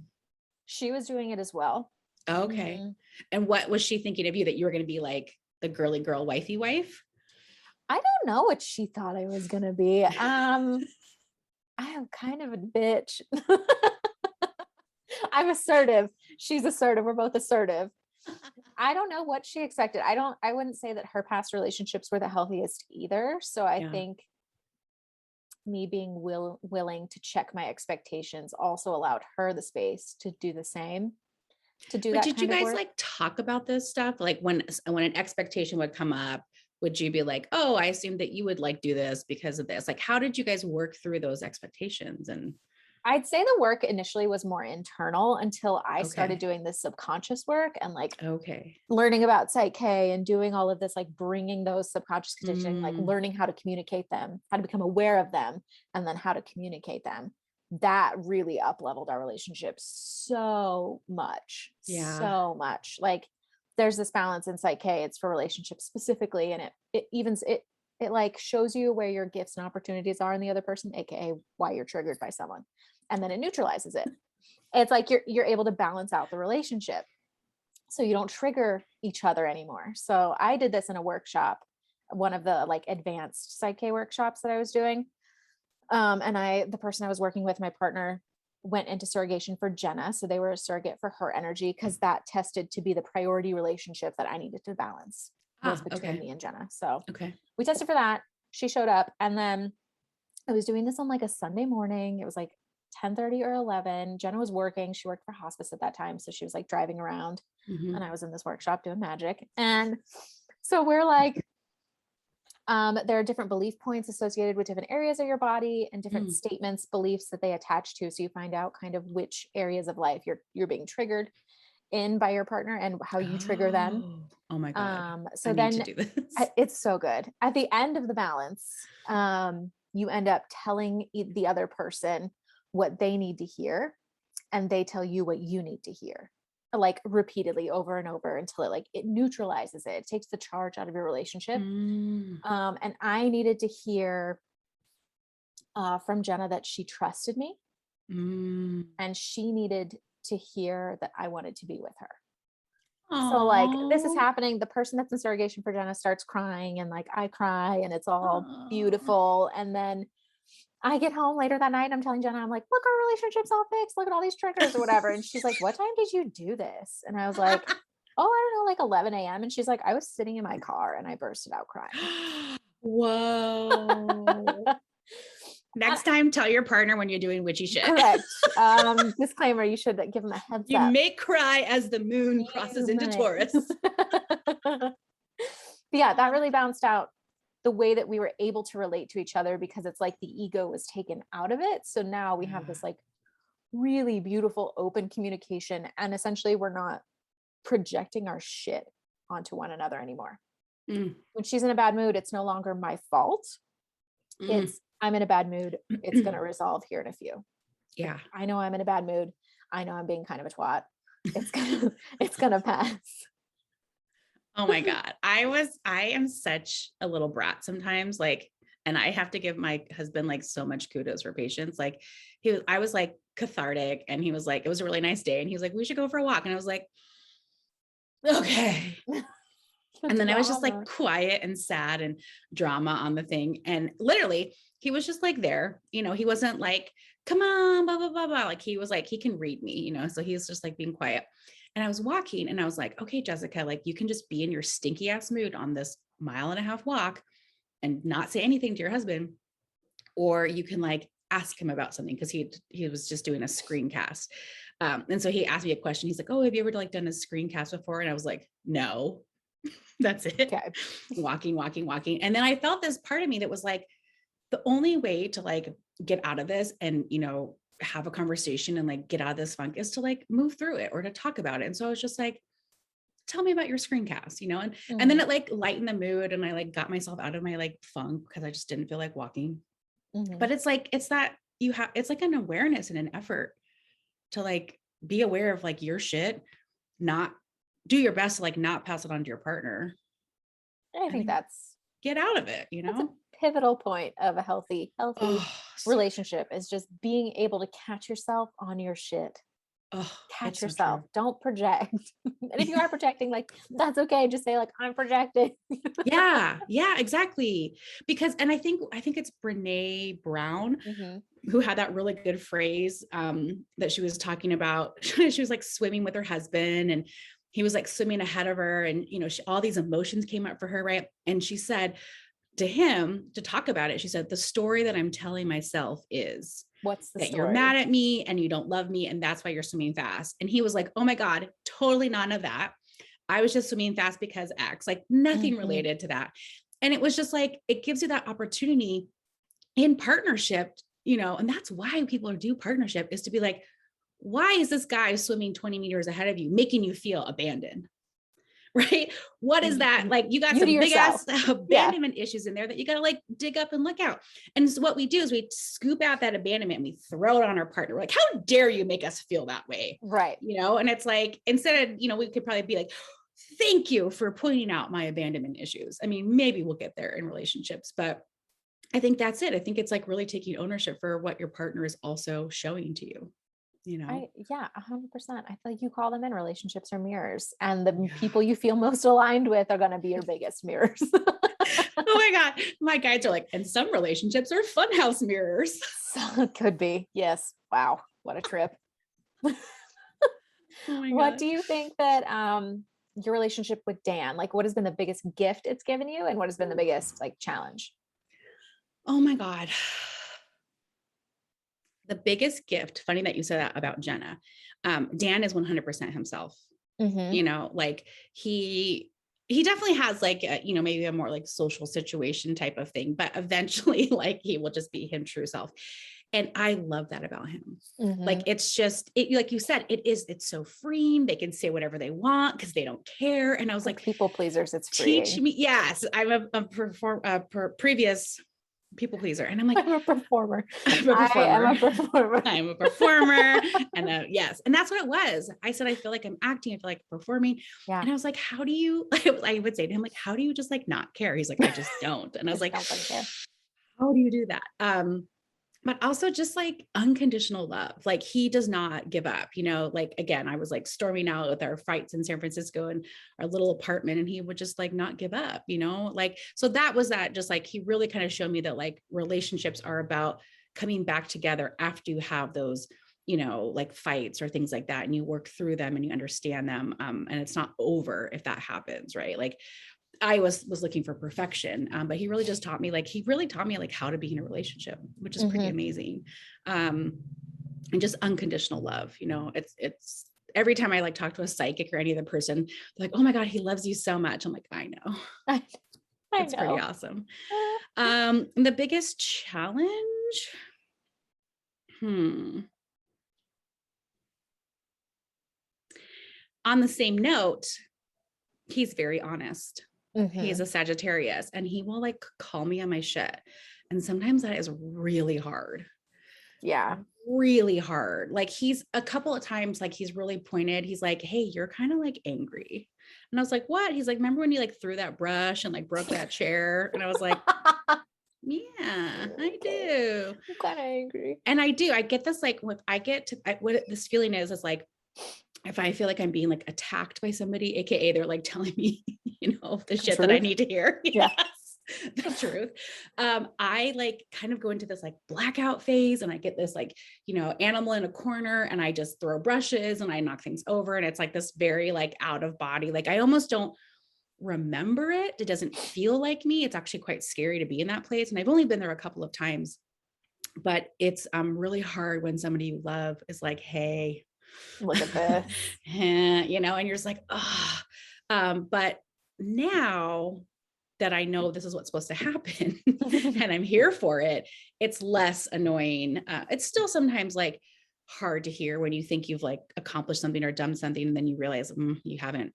She was doing it as well. Okay. Mm-hmm. And what was she thinking of you, that you were going to be like the girly girl, wifey wife? I don't know what she thought I was going to be. I am kind of a bitch. I'm assertive. She's assertive. We're both assertive. I don't know what she expected. I wouldn't say that her past relationships were the healthiest either. So I think me being willing to check my expectations also allowed her the space to do the same. Did you guys like talk about this stuff? Like when an expectation would come up, would you be like, oh, I assumed that you would like do this because of this? Like, how did you guys work through those expectations? And I'd say the work initially was more internal until I started doing this subconscious work and like learning about Psych K and doing all of this, like bringing those subconscious conditioning, like learning how to communicate them, how to become aware of them, and then how to communicate them. That really up-leveled our relationship so much. So much. Like there's this balance in Psych K. It's for relationships specifically, and it like shows you where your gifts and opportunities are in the other person, aka why you're triggered by someone, and then it neutralizes it. It's like you're able to balance out the relationship, so you don't trigger each other anymore. So I did this in a workshop, one of the like advanced Psych K workshops that I was doing, and the person I was working with, my partner, went into surrogation for Jenna, so they were a surrogate for her energy, because that tested to be the priority relationship that I needed to balance. Was between me and Jenna. So we tested for that. She showed up, and then I was doing this on like a Sunday morning. It was like 10:30 or 11. Jenna was working. She worked for hospice at that time. So she was like driving around, and I was in this workshop doing magic. And so we're like, there are different belief points associated with different areas of your body, and different statements, beliefs that they attach to. So you find out kind of which areas of life you're being triggered in by your partner and how you trigger them. Oh my God. So then it's so good. At the end of the balance, you end up telling the other person what they need to hear, and they tell you what you need to hear, like repeatedly over and over, until it neutralizes it. It takes the charge out of your relationship. And I needed to hear from Jenna that she trusted me, and she needed to hear that I wanted to be with her. Aww. So like this is happening. The person that's in surrogation for Jenna starts crying, and like I cry, and it's all beautiful. And then I get home later that night, and I'm telling Jenna, I'm like, look, our relationship's all fixed. Look at all these triggers or whatever. And she's like, what time did you do this? And I was like, oh, I don't know, like 11 a.m. And she's like, I was sitting in my car and I bursted out crying. Whoa. Next time, tell your partner when you're doing witchy shit. Correct. Disclaimer, you should give them a heads up. You may cry as the moon crosses into Taurus. But yeah, that really bounced out the way that we were able to relate to each other, because it's like the ego was taken out of it. So now we have this like really beautiful open communication, and essentially we're not projecting our shit onto one another anymore. When she's in a bad mood, it's no longer my fault. It's I'm in a bad mood. It's going to resolve here in a few. Yeah. I know I'm in a bad mood. I know I'm being kind of a twat. It's going to pass. Oh my God. I am such a little brat sometimes, like, and I have to give my husband like so much kudos for patience. Like I was like cathartic, and he was like, it was a really nice day. And he was like, we should go for a walk. And I was like, okay. And then I was just like quiet and sad and drama on the thing. And literally he was just like there, he wasn't like, come on, blah, blah, blah, blah. Like he was like, he can read me, so he was just like being quiet. And I was walking, and I was like, okay, Jessica, like you can just be in your stinky ass mood on this 1.5 mile walk and not say anything to your husband. Or you can like ask him about something, because he was just doing a screencast. And so he asked me a question. He's like, oh, have you ever like done a screencast before? And I was like, no. That's it. Okay. Walking. And then I felt this part of me that was like, the only way to like get out of this and, have a conversation and like get out of this funk is to like move through it or to talk about it. And so I was just like, tell me about your screencast, and then it like lightened the mood and I like got myself out of my like funk because I just didn't feel like walking. But it's like, it's that it's like an awareness and an effort to like be aware of like your shit, not do your best to like not pass it on to your partner. I think that's get out of it, That's a pivotal point of a healthy relationship is just being able to catch yourself on your shit. Catch yourself. So don't project. And if you are projecting, like, that's okay. Just say like, I'm projecting. Yeah, exactly. Because, and I think it's Brene Brown who had that really good phrase that she was talking about. She was like swimming with her husband and he was like swimming ahead of her. And, all these emotions came up for her. Right. And she said to him to talk about it, she said, the story that I'm telling myself is what's the that story? You're mad at me and you don't love me. And that's why you're swimming fast. And he was like, oh my God, totally none of that. I was just swimming fast because X, like nothing related to that. And it was just like, it gives you that opportunity in partnership, and that's why people do partnership is to be like, why is this guy swimming 20 meters ahead of you, making you feel abandoned? Right? What is that? Like you got some big ass abandonment issues in there that you got to like dig up and look out. And so what we do is we scoop out that abandonment and we throw it on our partner. We're like, how dare you make us feel that way? Right. And it's like, instead of, we could probably be like, thank you for pointing out my abandonment issues. I mean, maybe we'll get there in relationships, but I think that's it. I think it's like really taking ownership for what your partner is also showing to you. 100%. I feel like you call them in relationships or mirrors, and the people you feel most aligned with are going to be your biggest mirrors. Oh my God. My guides are like, and some relationships are funhouse mirrors. So it could be. Yes. Wow. What a trip. What do you think that, your relationship with Dan, like what has been the biggest gift it's given you and what has been the biggest like challenge? Oh my God. The biggest gift, funny that you said that about Jenna. Dan is 100% himself. Like he definitely has like, maybe a more like social situation type of thing, but eventually like he will just be him true self. And I love that about him. Like, it's just, like you said, it's so freeing. They can say whatever they want because they don't care. And I was like, people pleasers, it's freeing. Teach me. Yes. I'm a previous people pleaser. And I'm like, I'm a performer. I am a performer. I'm a performer. And yes. And that's what it was. I said, I feel like I'm acting. I feel like performing. Yeah. And I was like, how do you, I would say to him, like, how do you just like not care? He's like, I just don't. And I was like, how do you do that? But also just like unconditional love. Like he does not give up, like, again, I was like storming out with our fights in San Francisco and our little apartment and he would just like not give up, like, so that was that just like, he really kind of showed me that like relationships are about coming back together after you have those, like fights or things like that. And you work through them and you understand them. And it's not over if that happens. Right. Like, I was looking for perfection, but he really just taught me like how to be in a relationship, which is pretty amazing. And just unconditional love, it's every time I like talk to a psychic or any other person, like, oh my God, he loves you so much. I'm like, I know. It's pretty awesome. The biggest challenge. On the same note, he's very honest. He's a Sagittarius and he will like call me on my shit. And sometimes that is really hard. Yeah. Really hard. Like he's a couple of times, like he's really pointed. He's like, hey, you're kind of like angry. And I was like, what? He's like, remember when you like threw that brush and like broke that chair? And I was like, yeah, I do. I'm kind of angry. And I do. I get this, like what this feeling is like, if I feel like I'm being like attacked by somebody, AKA they're like telling me, the shit that I need to hear. Yeah. Yes, the truth. I like kind of go into this like blackout phase and I get this like, animal in a corner and I just throw brushes and I knock things over. And it's like this very like out of body. Like I almost don't remember it. It doesn't feel like me. It's actually quite scary to be in that place. And I've only been there a couple of times, but it's really hard when somebody you love is like, hey, look at this, and you're just like, oh, but now that I know this is what's supposed to happen and I'm here for it, it's less annoying. It's still sometimes like hard to hear when you think you've like accomplished something or done something, and then you realize you haven't,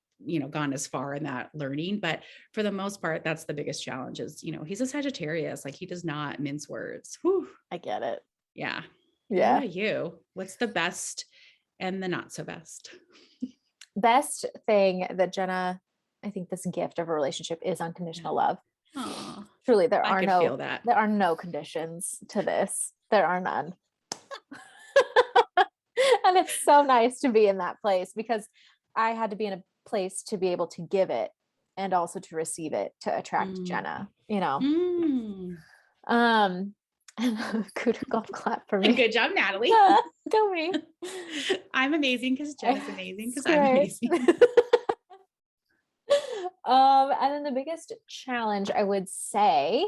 gone as far in that learning. But for the most part, that's the biggest challenge is, he's a Sagittarius. Like he does not mince words. Whew. I get it. Yeah. Yeah. What about you? What's the best and the not so best? Best thing that Jenna, I think this gift of a relationship is unconditional love. Aww, Truly, there I could feel that. are no conditions to this. There are none. And it's so nice to be in that place because I had to be in a place to be able to give it and also to receive it to attract Jenna, Good golf clap for me. Good job, Natalie. Go me. I'm amazing because Jenna's amazing because I'm amazing. And then the biggest challenge I would say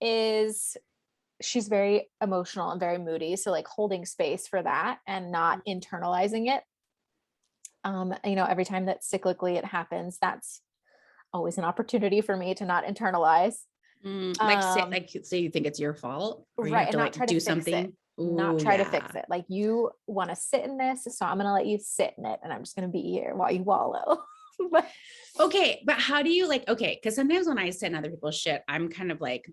is she's very emotional and very moody. So like holding space for that and not internalizing it. Every time that cyclically it happens, that's always an opportunity for me to not internalize. Say you think it's your fault, or you right? have to and like do something. Not try to fix it. Like you want to sit in this, so I'm going to let you sit in it, and I'm just going to be here while you wallow. Okay, but how do you because sometimes when I sit in other people's shit, I'm kind of like,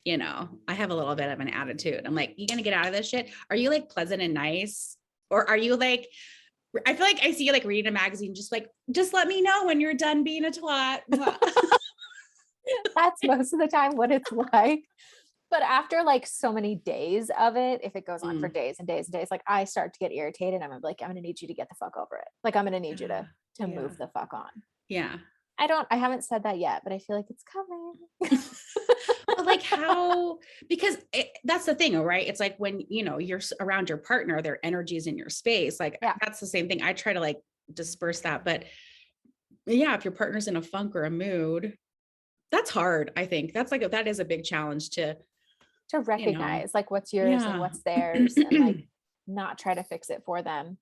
I have a little bit of an attitude. I'm like, you gonna get out of this shit? Are you like pleasant and nice, or are you like? I feel like I see you like reading a magazine, just let me know when you're done being a twat. That's most of the time what it's like. But after like so many days of it, if it goes on for days and days and days, like I start to get irritated. I'm like, I'm going to need you to get the fuck over it. Like, I'm going to need you to move the fuck on. Yeah. I haven't said that yet, but I feel like it's coming. But like how, because that's the thing, right? It's like when, you're around your partner, their energy is in your space. Like that's the same thing. I try to like disperse that, but yeah, if your partner's in a funk or a mood, that's hard. I think that is a big challenge to recognize like what's yours and what's theirs and like not try to fix it for them.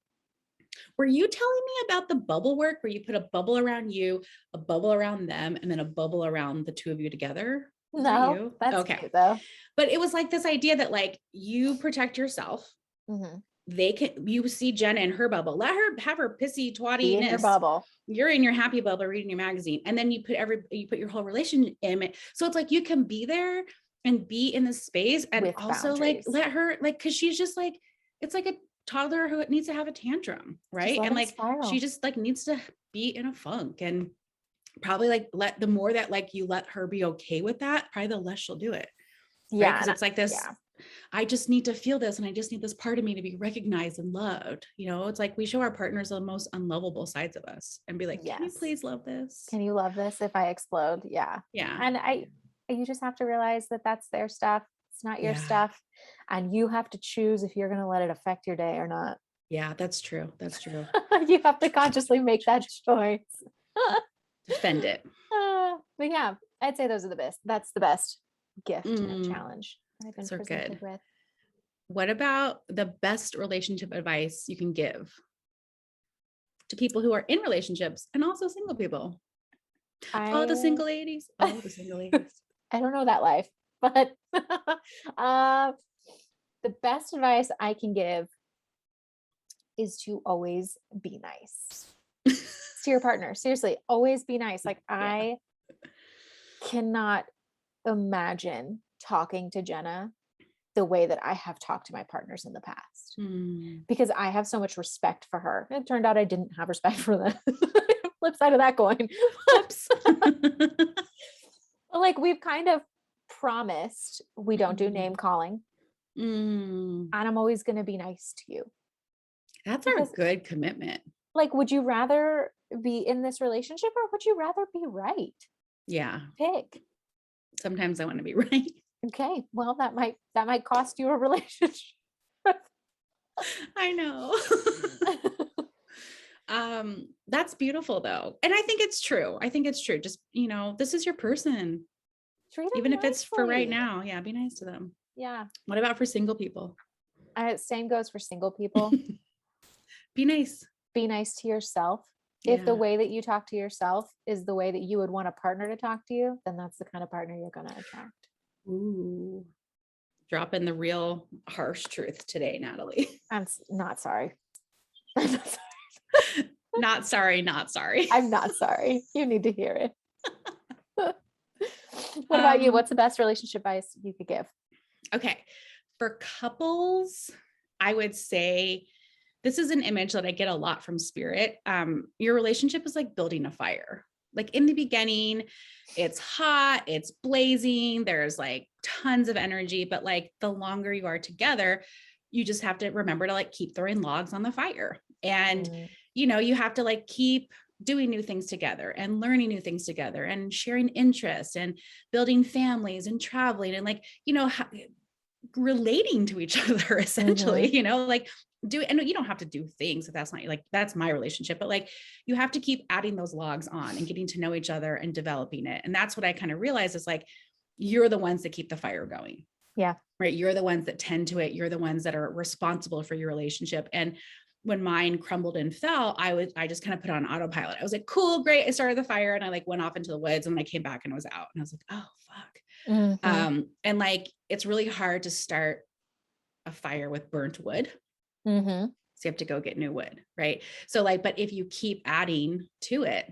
Were you telling me about the bubble work where you put a bubble around you, a bubble around them, and then a bubble around the two of you together? No, that's okay cute, though. But it was like this idea that like you protect yourself. You see Jenna in her bubble, let her have her pissy twattiness in her bubble. You're in your happy bubble reading your magazine, and then you put your whole relation in it. So it's like you can be there and be in the space, and with also boundaries. Like let her because she's just like, it's like a toddler who needs to have a tantrum, right? And like she just like needs to be in a funk, and probably like the more that like you let her be okay with that, probably the less she'll do it. Yeah, because it's like this. Yeah. I just need to feel this, and I just need this part of me to be recognized and loved. It's like we show our partners the most unlovable sides of us and be like, can you please love this? Can you love this if I explode? Yeah. Yeah. And you just have to realize that that's their stuff. It's not your stuff. And you have to choose if you're going to let it affect your day or not. Yeah, that's true. That's true. You have to consciously make that choice. Defend it. But yeah, I'd say those are the best. That's the best gift and challenge I've been presented with. What about the best relationship advice you can give to people who are in relationships and also single people? All the single ladies. All the single ladies. I don't know that life, but the best advice I can give is to always be nice to your partner. Seriously, always be nice. Like I cannot imagine talking to Jenna the way that I have talked to my partners in the past because I have so much respect for her. It turned out I didn't have respect for the flip side of that coin. Like we've kind of promised we don't do name calling and I'm always going to be nice to you. That's a good commitment. Like, would you rather be in this relationship or would you rather be right? Yeah. Pick. Sometimes I want to be right. Okay. Well, that might cost you a relationship. I know. That's beautiful though. And I think it's true. Just, this is your person. Even if it's for right now. Yeah. Be nice to them. Yeah. What about for single people? Same goes for single people. Be nice. Be nice to yourself. If the Yeah. way that you talk to yourself is the way that you would want a partner to talk to you, then that's the kind of partner you're going to attract. Ooh. Dropping the real harsh truth today, Natalie. I'm not sorry. Not sorry, not sorry. I'm not sorry. You need to hear it. What about you? What's the best relationship advice you could give? Okay. For couples, I would say this is an image that I get a lot from spirit. Your relationship is like building a fire. Like in the beginning, it's hot, it's blazing, there's like tons of energy, but like the longer you are together, you just have to remember to like keep throwing logs on the fire. And, you have to like keep doing new things together and learning new things together and sharing interests and building families and traveling and like, relating to each other essentially, like and you don't have to do things if that's not like, that's my relationship, but like you have to keep adding those logs on and getting to know each other and developing it. And that's what I kind of realized is like, you're the ones that keep the fire going. Yeah. Right. You're the ones that tend to it. You're the ones that are responsible for your relationship. And when mine crumbled and fell, I just kind of put on autopilot. I was like, cool, great. I started the fire and I like went off into the woods and I came back and I was out and I was like, oh, fuck. And like, it's really hard to start a fire with burnt wood. So you have to go get new wood. Right. So like, but if you keep adding to it,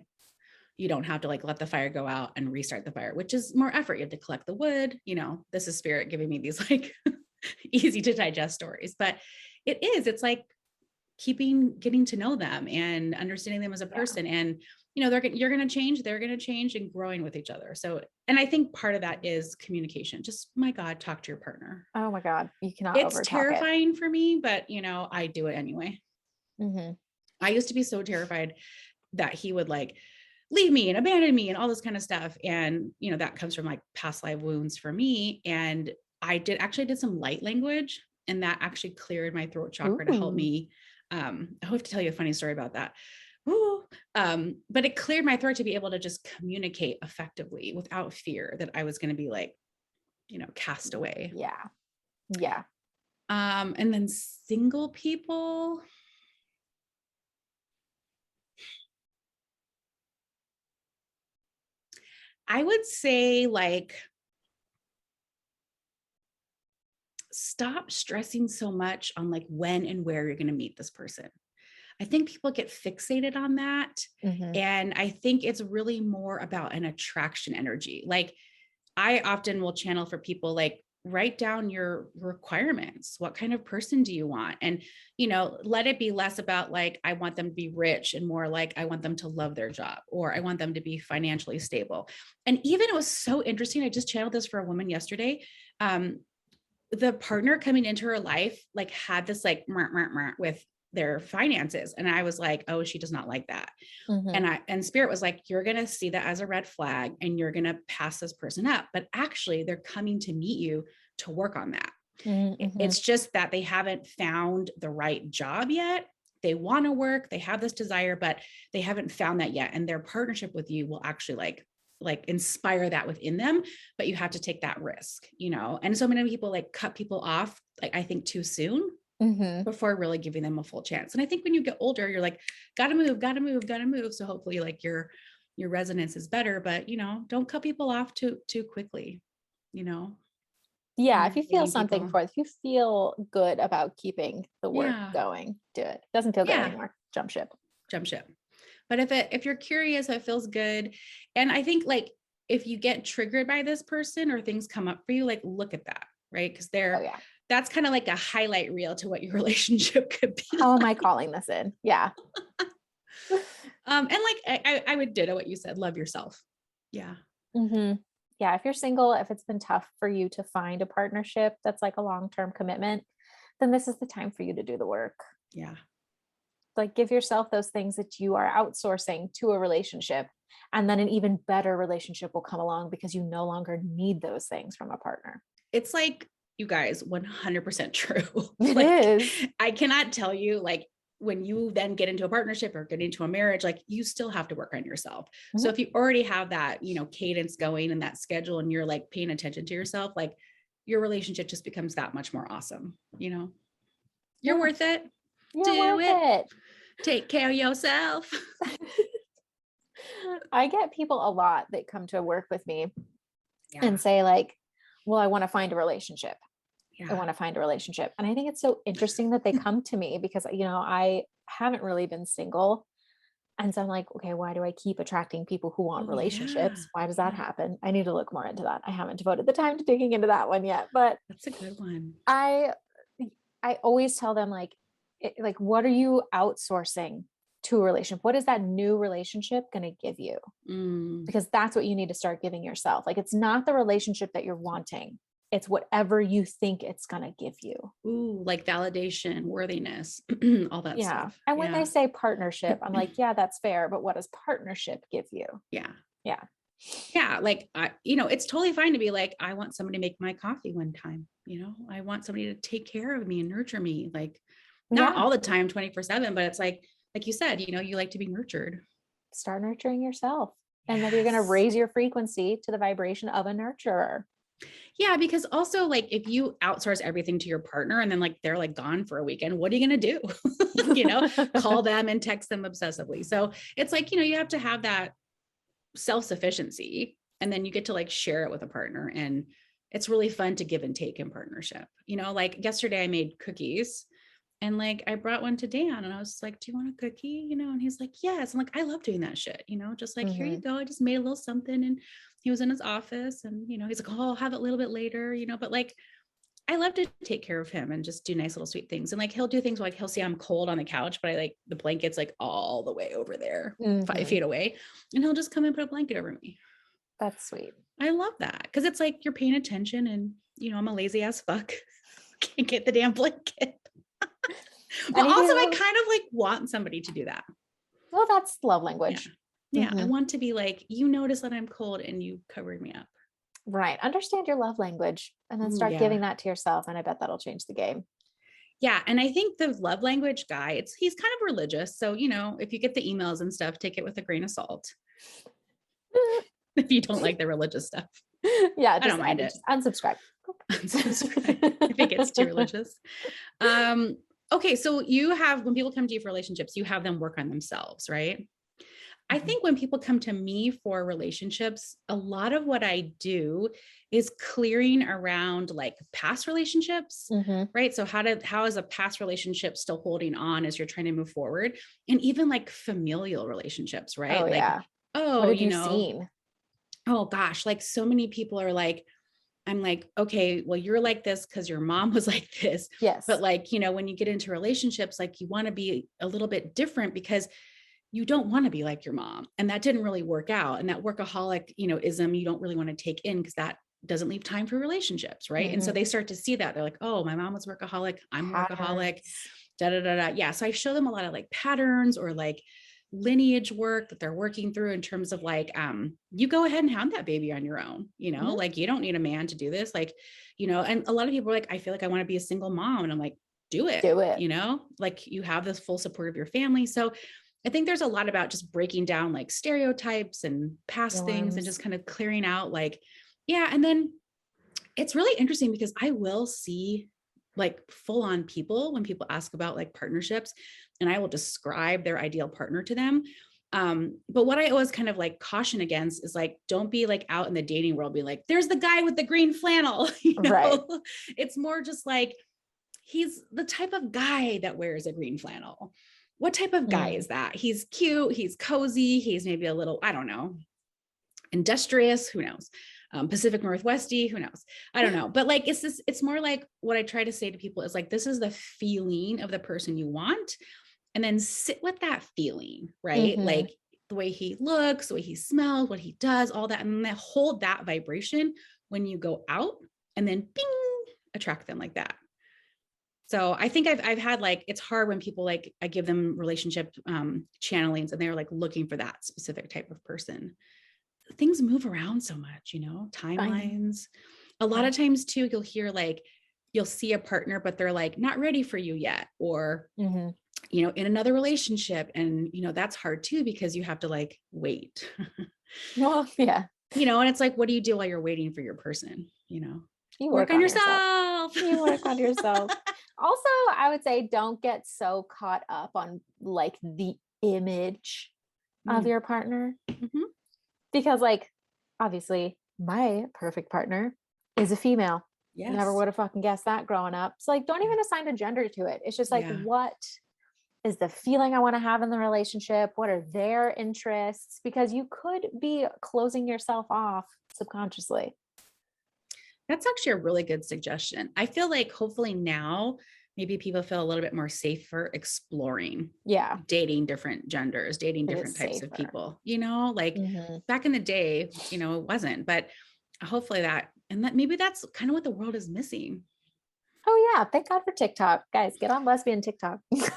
you don't have to like let the fire go out and restart the fire, which is more effort. You have to collect the wood. This is spirit giving me these like easy to digest stories, but it's like getting to know them and understanding them as a person. And, you're going to change, they're going to change and growing with each other. So, and I think part of that is communication. Just, my God, talk to your partner. Oh my God. You cannot It's overtalk terrifying for me, but I do it anyway. I used to be so terrified that he would like leave me and abandon me and all this kind of stuff. And, that comes from like past life wounds for me. And I did some light language, and that actually cleared my throat chakra to help me. I have to tell you a funny story about that. But it cleared my throat to be able to just communicate effectively without fear that I was going to be like, cast away. Yeah. Yeah. And then single people, I would say like, stop stressing so much on like when and where you're going to meet this person. I think people get fixated on that. And I think it's really more about an attraction energy. Like I often will channel for people, like, write down your requirements. What kind of person do you want? And, let it be less about like, I want them to be rich and more like, I want them to love their job, or I want them to be financially stable. And even it was so interesting. I just channeled this for a woman yesterday. The partner coming into her life, like had this like with their finances. And I was like, oh, she does not like that. And spirit was like, you're going to see that as a red flag and you're going to pass this person up. But actually they're coming to meet you to work on that. It's just that they haven't found the right job yet. They want to work, they have this desire, but they haven't found that yet. And their partnership with you will actually like inspire that within them, but you have to take that risk, And so many people like cut people off, like I think too soon. Before really giving them a full chance. And I think when you get older, you're like, gotta move. So hopefully like your resonance is better, but don't cut people off too quickly, Yeah. If you feel something for it, if you feel good about keeping the work going, do it. Doesn't feel good anymore. Jump ship. But if you're curious, it feels good. And I think like, if you get triggered by this person or things come up for you, like look at that, right? Because that's kind of like a highlight reel to what your relationship could be. How am I calling this in? Yeah. And like, I would ditto what you said, love yourself. Yeah. Yeah. If you're single, if it's been tough for you to find a partnership that's like a long-term commitment, then this is the time for you to do the work. Yeah. Like give yourself those things that you are outsourcing to a relationship, and then an even better relationship will come along because you no longer need those things from a partner. It's like, you guys, 100% true. It is. I cannot tell you, like, when you then get into a partnership or get into a marriage, like you still have to work on yourself. So if you already have that, cadence going and that schedule, and you're like paying attention to yourself, like your relationship just becomes that much more awesome. You're worth it. You're worth it. Take care of yourself. I get people a lot that come to work with me Yeah. and say like, well, I want to find a relationship. I Yeah. want to find a relationship. And I think it's so interesting that they come to me because, you know, I haven't really been single. And so I'm like, okay, why do I keep attracting people who want Oh, relationships? yeah. Why does that Yeah. happen? I need to look more into that. I haven't devoted the time to digging into that one yet, but That's a good one. I always tell them like, like, what are you outsourcing to a relationship? What is that new relationship going to give you? Mm. Because that's what you need to start giving yourself. Like, it's not the relationship that you're wanting. It's whatever you think it's going to give you. Ooh, like validation, worthiness, all that Yeah. stuff. And when Yeah. they say partnership, I'm like, yeah, that's fair. But what does partnership give you? Yeah. Yeah. Yeah. Like, it's totally fine to be like, I want somebody to make my coffee one time. I want somebody to take care of me and nurture me. Like, not Yeah. all the time, 24/7, but it's like you said, you like to be nurtured. Start nurturing yourself. And then you're going to Yes. raise your frequency to the vibration of a nurturer. Yeah, because also like if you outsource everything to your partner and then like they're like gone for a weekend, what are you going to do? Call them and text them obsessively. So it's like, you have to have that self-sufficiency and then you get to like share it with a partner. And it's really fun to give and take in partnership. Like yesterday I made cookies and like I brought one to Dan and I was like, do you want a cookie? And he's like, yes. I'm like, I love doing that shit, just like, here you go. I just made a little something. And he was in his office and, he's like, oh, I'll have it a little bit later, but like, I love to take care of him and just do nice little sweet things. And like, he'll do things like he'll see I'm cold on the couch, but I like the blanket's like all the way over there, 5 feet away. And he'll just come and put a blanket over me. That's sweet. I love that. Cause it's like, you're paying attention and, I'm a lazy ass fuck. Can't get the damn blanket. But also I kind of like want somebody to do that. Well, that's love language. Yeah. I want to be like, you notice that I'm cold and you covered me up. Right. Understand your love language and then start giving that to yourself. And I bet that'll change the game. Yeah. And I think the love language guy, he's kind of religious. So, if you get the emails and stuff, take it with a grain of salt. If you don't like the religious stuff. Yeah. I don't mind it. Just unsubscribe. Unsubscribe if it gets too religious. Okay. So when people come to you for relationships, you have them work on themselves, right? I think when people come to me for relationships, a lot of what I do is clearing around like past relationships, right? So how is a past relationship still holding on as you're trying to move forward? And even like familial relationships, right? Oh, like, yeah. oh, what have you seen? Oh gosh, like so many people are like, I'm like, okay, well, you're like this because your mom was like this. Yes. But like, when you get into relationships, like you want to be a little bit different because you don't want to be like your mom. And that didn't really work out. And that workaholic, ism, you don't really want to take in because that doesn't leave time for relationships. Right. And so they start to see that they're like, oh, my mom was workaholic. I'm workaholic. Da, da, da, da. Yeah. So I show them a lot of like patterns or like lineage work that they're working through in terms of like, you go ahead and have that baby on your own, like you don't need a man to do this. Like, and a lot of people are like, I feel like I want to be a single mom. And I'm like, do it, like you have this full support of your family. So I think there's a lot about just breaking down like stereotypes and past things and just kind of clearing out like, yeah. And then it's really interesting because I will see like full on people when people ask about like partnerships and I will describe their ideal partner to them. But what I always kind of like caution against is like, don't be like out in the dating world, be like, there's the guy with the green flannel, Right. It's more just like, he's the type of guy that wears a green flannel. What type of guy is that? He's cute. He's cozy. He's maybe a little, I don't know, industrious. Who knows? Pacific Northwesty. Who knows? I don't know. But like, it's more like what I try to say to people is like, this is the feeling of the person you want. And then sit with that feeling, right? Like the way he looks, the way he smells, what he does, all that. And then hold that vibration when you go out and then bing, attract them like that. So I think I've had like, it's hard when people like, I give them relationship channelings and they're like looking for that specific type of person. Things move around so much, timelines. A lot of times too, you'll hear like, you'll see a partner, but they're like, not ready for you yet. Or, in another relationship. And, that's hard too, because you have to like wait. Well, yeah. And it's like, what do you do while you're waiting for your person, You Work on yourself. You work on yourself. Also, I would say don't get so caught up on like the image of your partner. Mhm. Because like, obviously my perfect partner is a female. Yes. Never would have fucking guessed that growing up. So like, don't even assign a gender to it. It's just like, what is the feeling I want to have in the relationship? What are their interests? Because you could be closing yourself off subconsciously. That's actually a really good suggestion. I feel like hopefully now maybe people feel a little bit more safer exploring dating different genders, dating different types of people, you know, like back in the day, you know, it wasn't, but hopefully that, and that maybe that's kind of what the world is missing. Oh yeah. Thank God for TikTok. Guys, get on lesbian TikTok. It's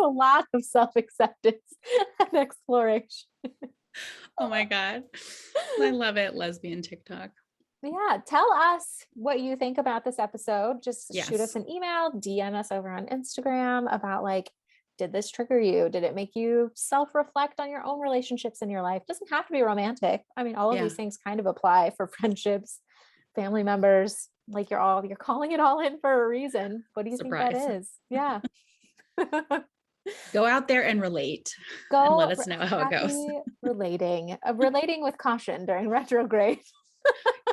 a lot of self-acceptance and exploration. Oh my God. I love it. Lesbian TikTok. Yeah. Tell us what you think about this episode. Just shoot us Yes. an email, DM us over on Instagram about like, did this trigger you? Did it make you self-reflect on your own relationships in your life? Doesn't have to be romantic. I mean, all of these things kind of apply for friendships, family members. Like you're calling it all in for a reason. What do you think that is? Yeah. Go out there and relate. Go and let us know how it goes. Relating with caution during retrograde.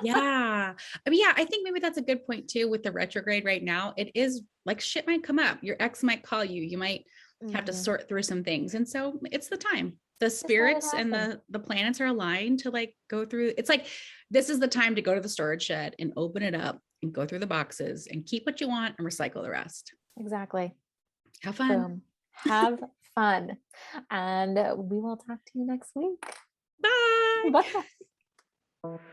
Yeah. I mean, yeah, I think maybe that's a good point too with the retrograde right now. It is like shit might come up. Your ex might call you. You might have to sort through some things. And so it's the time. The spirits and the planets are aligned to like go through. It's like, this is the time to go to the storage shed and open it up and go through the boxes and keep what you want and recycle the rest. Exactly. Have fun. Boom. Have fun. And we will talk to you next week. Bye. Bye.